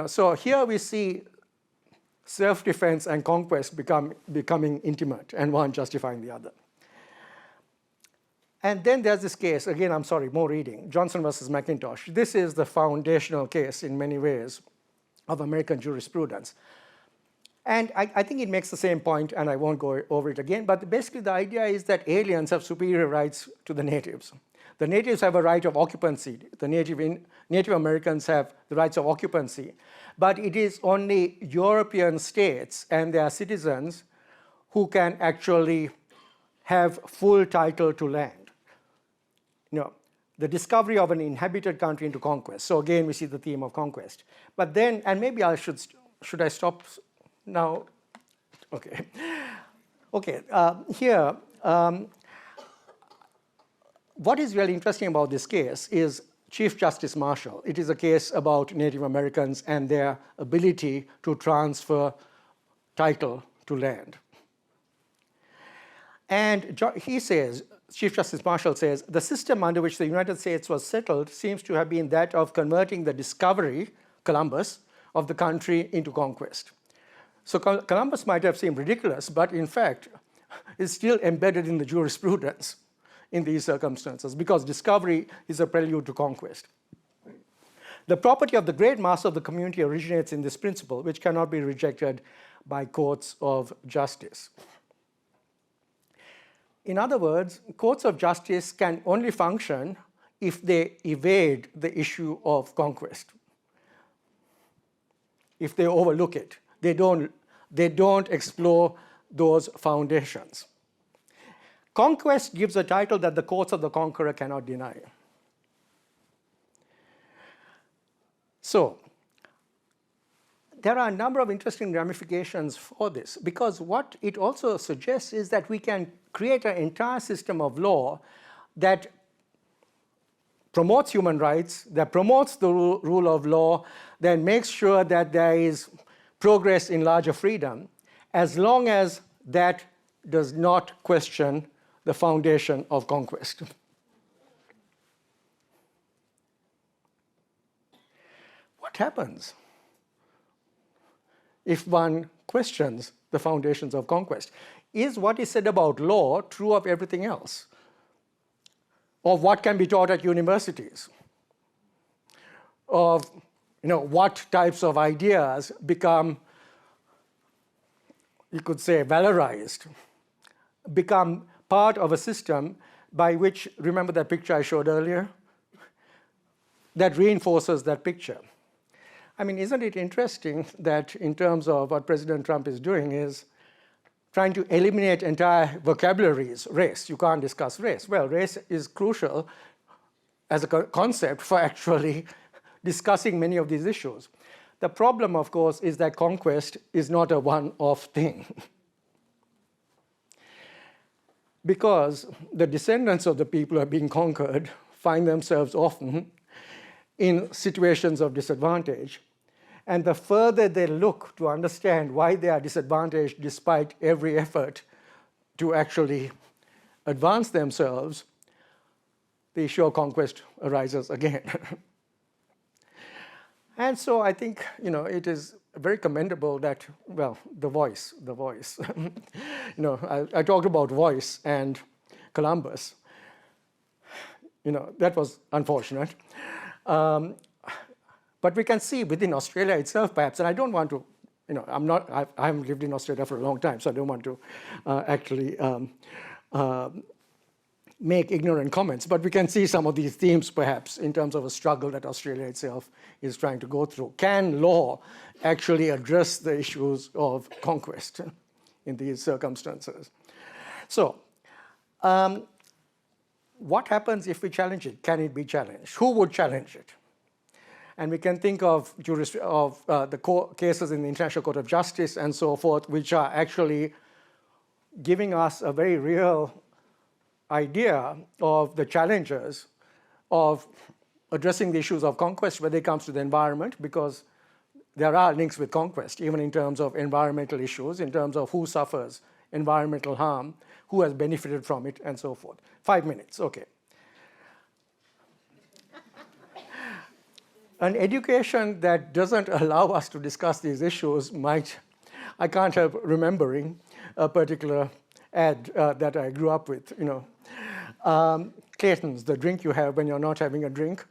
So here we see self-defense and conquest becoming intimate, and one justifying the other. And then there's this case, again, I'm sorry, more reading, Johnson versus McIntosh. This is the foundational case in many ways of American jurisprudence. And I think it makes the same point, and I won't go over it again, but basically the idea is that aliens have superior rights to the natives. The natives have a right of occupancy. The Native Americans have the rights of occupancy. But it is only European states and their citizens who can actually have full title to land. The discovery of an inhabited country into conquest. So again, we see the theme of conquest. But then, and maybe I should I stop now? Okay. Okay, here, what is really interesting about this case is Chief Justice Marshall. It is a case about Native Americans and their ability to transfer title to land. And he says, Chief Justice Marshall says, the system under which the United States was settled seems to have been that of converting the discovery, Columbus, of the country into conquest. So Columbus might have seemed ridiculous, but in fact, is still embedded in the jurisprudence in these circumstances, because discovery is a prelude to conquest. The property of the great mass of the community originates in this principle, which cannot be rejected by courts of justice. In other words, courts of justice can only function if they evade the issue of conquest, if they overlook it. They don't explore those foundations. Conquest gives a title that the courts of the conqueror cannot deny. So, there are a number of interesting ramifications for this, because what it also suggests is that we can create an entire system of law that promotes human rights, that promotes the rule of law, that makes sure that there is progress in larger freedom, as long as that does not question the foundation of conquest. What happens if one questions the foundations of conquest? Is what is said about law true of everything else? Of what can be taught at universities? Of what types of ideas become, you could say, valorized, become part of a system by which, remember that picture I showed earlier? That reinforces that picture. I mean, isn't it interesting that in terms of what President Trump is doing is trying to eliminate entire vocabularies, race. You can't discuss race. Well, race is crucial as a concept for actually discussing many of these issues. The problem, of course, is that conquest is not a one-off thing. Because the descendants of the people who are being conquered find themselves often in situations of disadvantage. And the further they look to understand why they are disadvantaged despite every effort to actually advance themselves, the issue of conquest arises again. And so I think, it is very commendable that, well, the voice. I talked about voice and Columbus. That was unfortunate. But we can see within Australia itself, perhaps, and I don't want to, I haven't lived in Australia for a long time, so I don't want to actually make ignorant comments, but we can see some of these themes, perhaps, in terms of a struggle that Australia itself is trying to go through. Can law actually address the issues of conquest in these circumstances? So, what happens if we challenge it? Can it be challenged? Who would challenge it? And we can think of the cases in the International Court of Justice and so forth, which are actually giving us a very real idea of the challenges of addressing the issues of conquest when it comes to the environment, because there are links with conquest, even in terms of environmental issues, in terms of who suffers environmental harm, who has benefited from it, and so forth. 5 minutes, okay. An education that doesn't allow us to discuss these issues might, I can't help remembering a particular ad that I grew up with, Clayton's, the drink you have when you're not having a drink.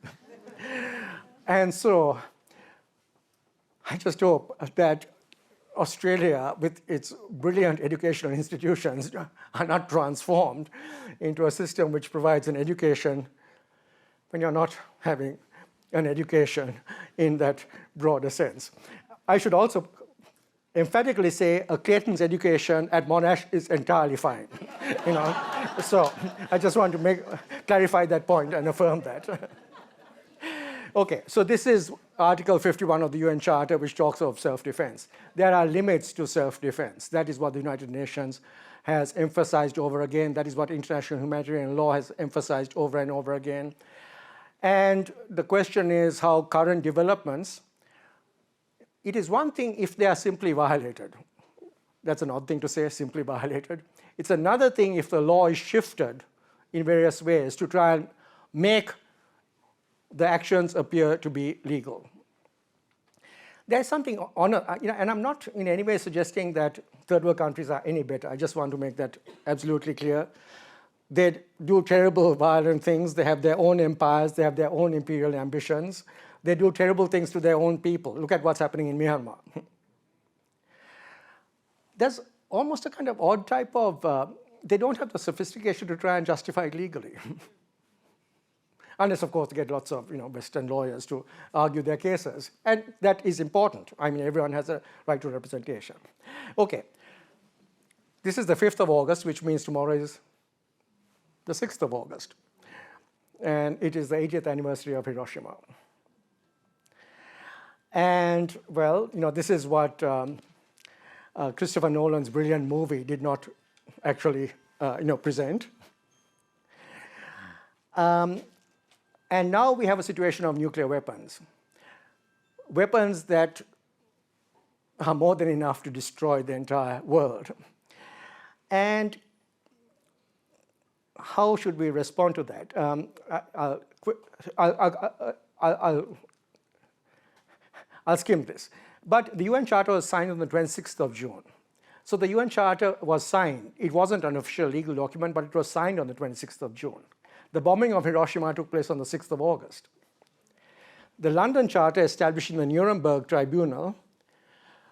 And so I just hope that Australia, with its brilliant educational institutions, are not transformed into a system which provides an education when you're not having an education in that broader sense. I should also emphatically say a Clayton's education at Monash is entirely fine. So I just want to clarify that point and affirm that. Okay, so this is Article 51 of the UN Charter, which talks of self-defense. There are limits to self-defense. That is what the United Nations has emphasized over again. That is what international humanitarian law has emphasized over and over again. And the question is how current developments, it is one thing if they are simply violated. That's an odd thing to say, simply violated. It's another thing if the law is shifted in various ways to try and make the actions appear to be legal. There's something on, and I'm not in any way suggesting that third world countries are any better. I just want to make that absolutely clear. They do terrible, violent things. They have their own empires. They have their own imperial ambitions. They do terrible things to their own people. Look at what's happening in Myanmar. There's almost a kind of odd type of, they don't have the sophistication to try and justify it legally. Unless, of course, they get lots of Western lawyers to argue their cases. And that is important. I mean, everyone has a right to representation. Okay. This is the 5th of August, which means tomorrow is the 6th of August. And it is the 80th anniversary of Hiroshima. And, well, this is what Christopher Nolan's brilliant movie did not actually, present. And now we have a situation of nuclear weapons. Weapons that are more than enough to destroy the entire world. And how should we respond to that? I'll skim this. But the UN Charter was signed on the 26th of June. So the UN Charter was signed. It wasn't an official legal document, but it was signed on the 26th of June. The bombing of Hiroshima took place on the 6th of August. The London Charter establishing the Nuremberg Tribunal,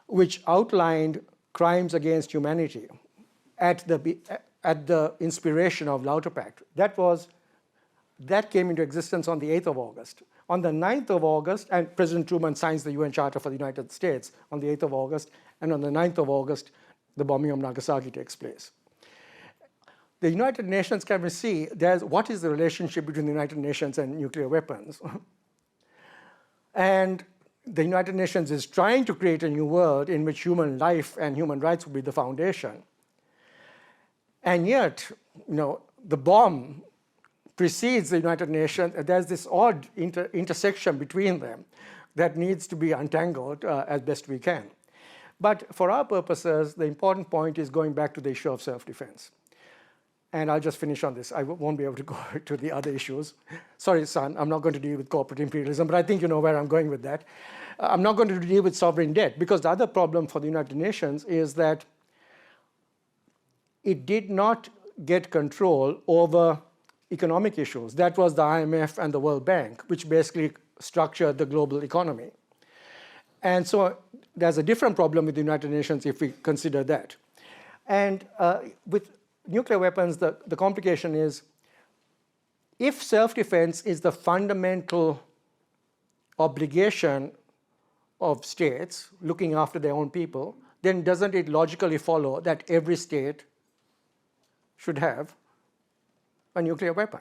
which outlined crimes against humanity at the inspiration of Lauterpact, that came into existence on the 8th of August. On the 9th of August, and President Truman signs the UN Charter for the United States on the 8th of August, and on the 9th of August, the bombing of Nagasaki takes place. The United Nations can see what is the relationship between the United Nations and nuclear weapons. And the United Nations is trying to create a new world in which human life and human rights will be the foundation. And yet, the bomb precedes the United Nations. There's this odd intersection between them that needs to be untangled as best we can. But for our purposes, the important point is going back to the issue of self-defense. And I'll just finish on this. I won't be able to go to the other issues. Sorry, son, I'm not going to deal with corporate imperialism, but I think you know where I'm going with that. I'm not going to deal with sovereign debt, because the other problem for the United Nations is that it did not get control over economic issues. That was the IMF and the World Bank, which basically structured the global economy. And so there's a different problem with the United Nations if we consider that. And with nuclear weapons, the complication is, if self-defense is the fundamental obligation of states looking after their own people, then doesn't it logically follow that every state should have a nuclear weapon?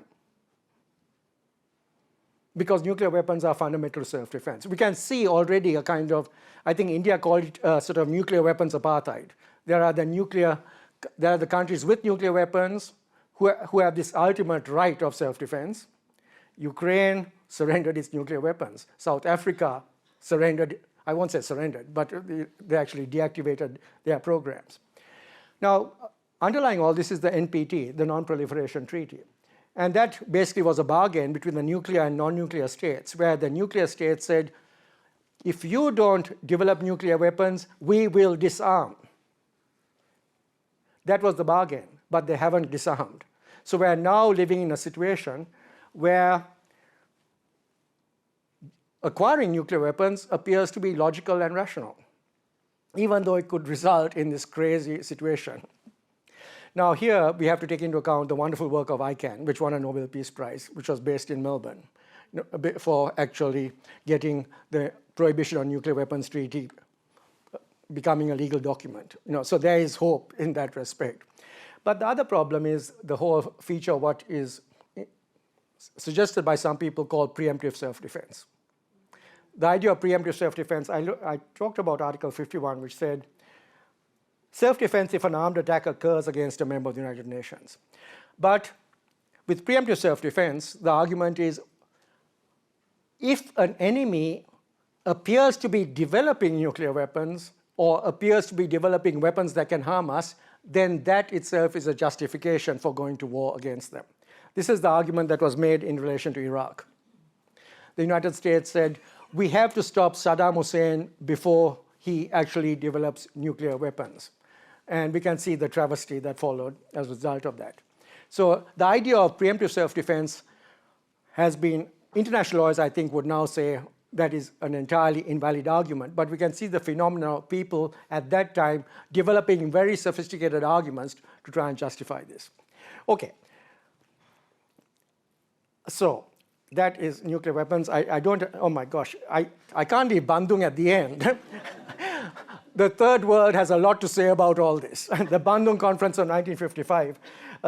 because nuclear weapons are fundamental to self-defense. We can see already a kind of, I think India called it sort of nuclear weapons apartheid. There are the countries with nuclear weapons who have this ultimate right of self-defense. Ukraine surrendered its nuclear weapons. South Africa surrendered, I won't say surrendered, but they actually deactivated their programs. Now, underlying all this is the NPT, the Non-Proliferation Treaty. And that basically was a bargain between the nuclear and non-nuclear states, where the nuclear states said, if you don't develop nuclear weapons, we will disarm. That was the bargain, but they haven't disarmed. So we're now living in a situation where acquiring nuclear weapons appears to be logical and rational, even though it could result in this crazy situation. Now here we have to take into account the wonderful work of ICANN, which won a Nobel Peace Prize, which was based in Melbourne, for actually getting the Prohibition on Nuclear Weapons Treaty becoming a legal document. So there is hope in that respect. But the other problem is the whole feature of what is suggested by some people called preemptive self-defense. The idea of preemptive self-defense, I talked about Article 51, which said, self-defense if an armed attack occurs against a member of the United Nations. But with preemptive self-defense, the argument is if an enemy appears to be developing nuclear weapons or appears to be developing weapons that can harm us, then that itself is a justification for going to war against them. This is the argument that was made in relation to Iraq. The United States said, we have to stop Saddam Hussein before he actually develops nuclear weapons. And we can see the travesty that followed as a result of that. So the idea of preemptive self-defense has been, international lawyers, I think, would now say that is an entirely invalid argument. But we can see the phenomenon of people at that time developing very sophisticated arguments to try and justify this. Okay. So that is nuclear weapons. I don't, oh my gosh, I can't leave Bandung at the end. The third world has a lot to say about all this. The Bandung Conference of 1955,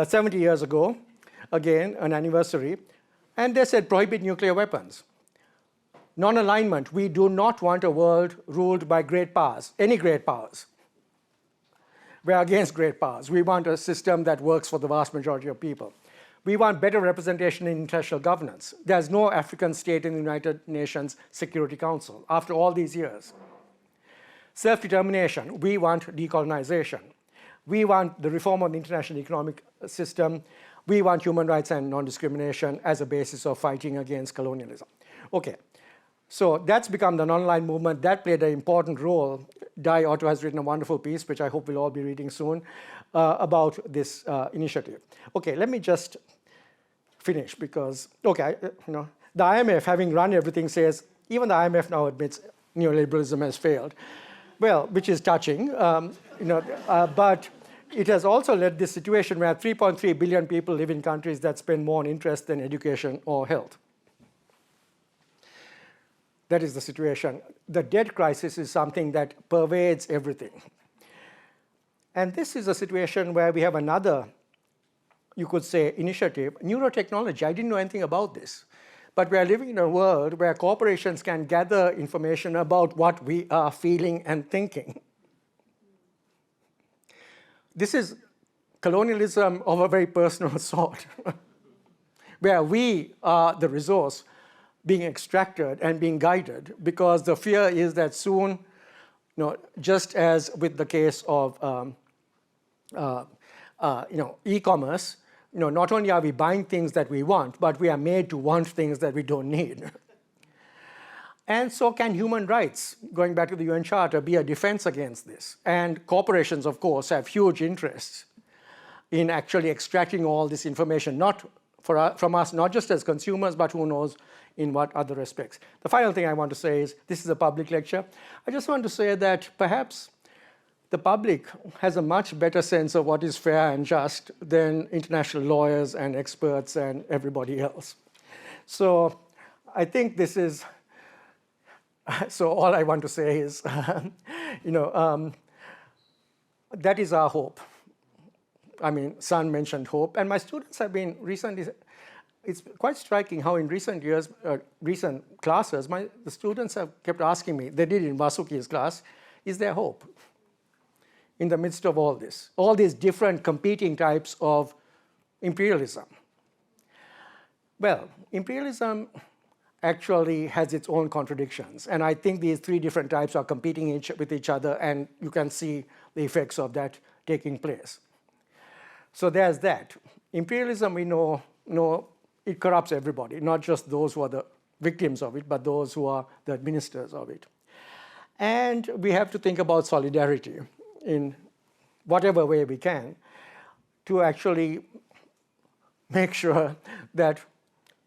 70 years ago, again, an anniversary, and they said prohibit nuclear weapons. Non-alignment, we do not want a world ruled by great powers, any great powers. We're against great powers. We want a system that works for the vast majority of people. We want better representation in international governance. There's no African state in the United Nations Security Council after all these years. Self-determination, we want decolonization. We want the reform of the international economic system. We want human rights and non-discrimination as a basis of fighting against colonialism. Okay, so that's become the non-aligned movement. That played an important role. Dai Otto has written a wonderful piece, which I hope we'll all be reading soon, about this initiative. Okay, let me just finish because, okay, the IMF, having run everything, says, even the IMF now admits neoliberalism has failed. Well, which is touching, but it has also led this situation where 3.3 billion people live in countries that spend more on interest than education or health. That is the situation. The debt crisis is something that pervades everything. And this is a situation where we have another, you could say, initiative, neurotechnology. I didn't know anything about this. But we are living in a world where corporations can gather information about what we are feeling and thinking. This is colonialism of a very personal sort, where we are the resource being extracted and being guided, because the fear is that soon, just as with the case of e-commerce, not only are we buying things that we want, but we are made to want things that we don't need. And so can human rights, going back to the UN Charter, be a defense against this? And corporations, of course, have huge interests in actually extracting all this information, not from us, not just as consumers, but who knows in what other respects. The final thing I want to say is, this is a public lecture. I just want to say that perhaps the public has a much better sense of what is fair and just than international lawyers and experts and everybody else. So I think this is, so all I want to say is, that is our hope. I mean, Sun mentioned hope, and my students have been recently it's quite striking how in recent years, recent classes, the students have kept asking me, they did in Vasuki's class, is there hope in the midst of all this? All these different competing types of imperialism. Well, imperialism actually has its own contradictions. And I think these three different types are competing with each other, and you can see the effects of that taking place. So there's that. Imperialism, we know it corrupts everybody, not just those who are the victims of it, but those who are the administrators of it. And we have to think about solidarity in whatever way we can to actually make sure that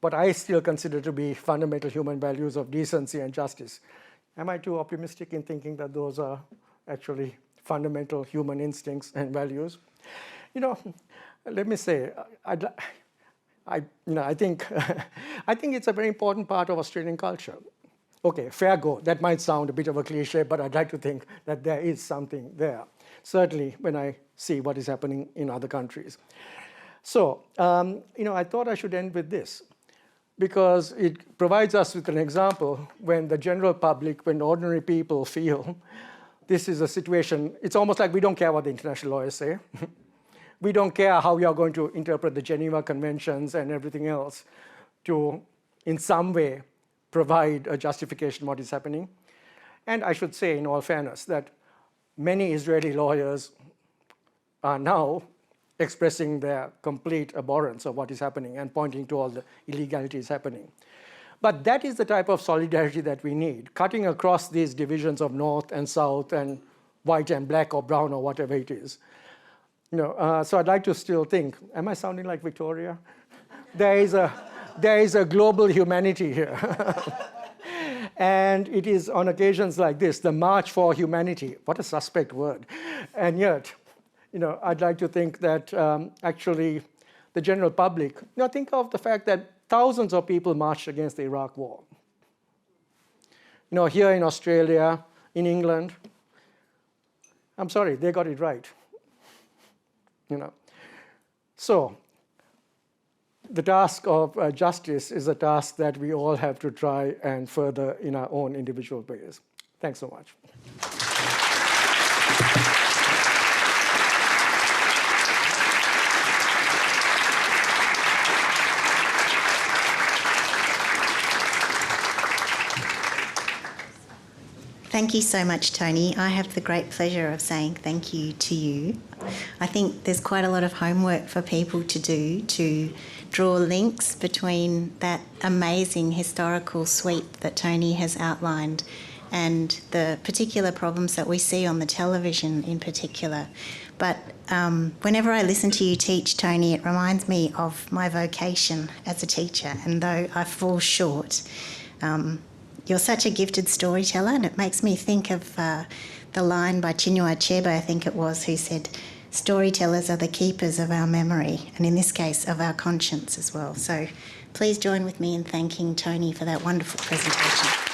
what I still consider to be fundamental human values of decency and justice. Am I too optimistic in thinking that those are actually fundamental human instincts and values? You know, let me say, I think it's a very important part of Australian culture. Okay, fair go. That might sound a bit of a cliche, but I'd like to think that there is something there. Certainly when I see what is happening in other countries. So, I thought I should end with this, because it provides us with an example when the general public, when ordinary people feel this is a situation, it's almost like we don't care what the international lawyers say. We don't care how we are going to interpret the Geneva Conventions and everything else to, in some way, provide a justification of what is happening. And I should say, in all fairness, that many Israeli lawyers are now expressing their complete abhorrence of what is happening and pointing to all the illegalities happening. But that is the type of solidarity that we need, cutting across these divisions of North and South and white and black or brown or whatever it is. So I'd like to still think, am I sounding like Victoria? There is a global humanity here. And it is on occasions like this, the march for humanity. What a suspect word. And yet, I'd like to think that actually the general public, think of the fact that thousands of people marched against the Iraq war. Here in Australia, in England, I'm sorry, they got it right. So the task of justice is a task that we all have to try and further in our own individual ways. Thanks so much. Thank you so much, Tony. I have the great pleasure of saying thank you to you. I think there's quite a lot of homework for people to do to draw links between that amazing historical sweep that Tony has outlined and the particular problems that we see on the television in particular. But whenever I listen to you teach, Tony, it reminds me of my vocation as a teacher, and though I fall short, you're such a gifted storyteller, and it makes me think of the line by Chinua Achebe, I think it was, who said, storytellers are the keepers of our memory, and in this case, of our conscience as well. So please join with me in thanking Tony for that wonderful presentation.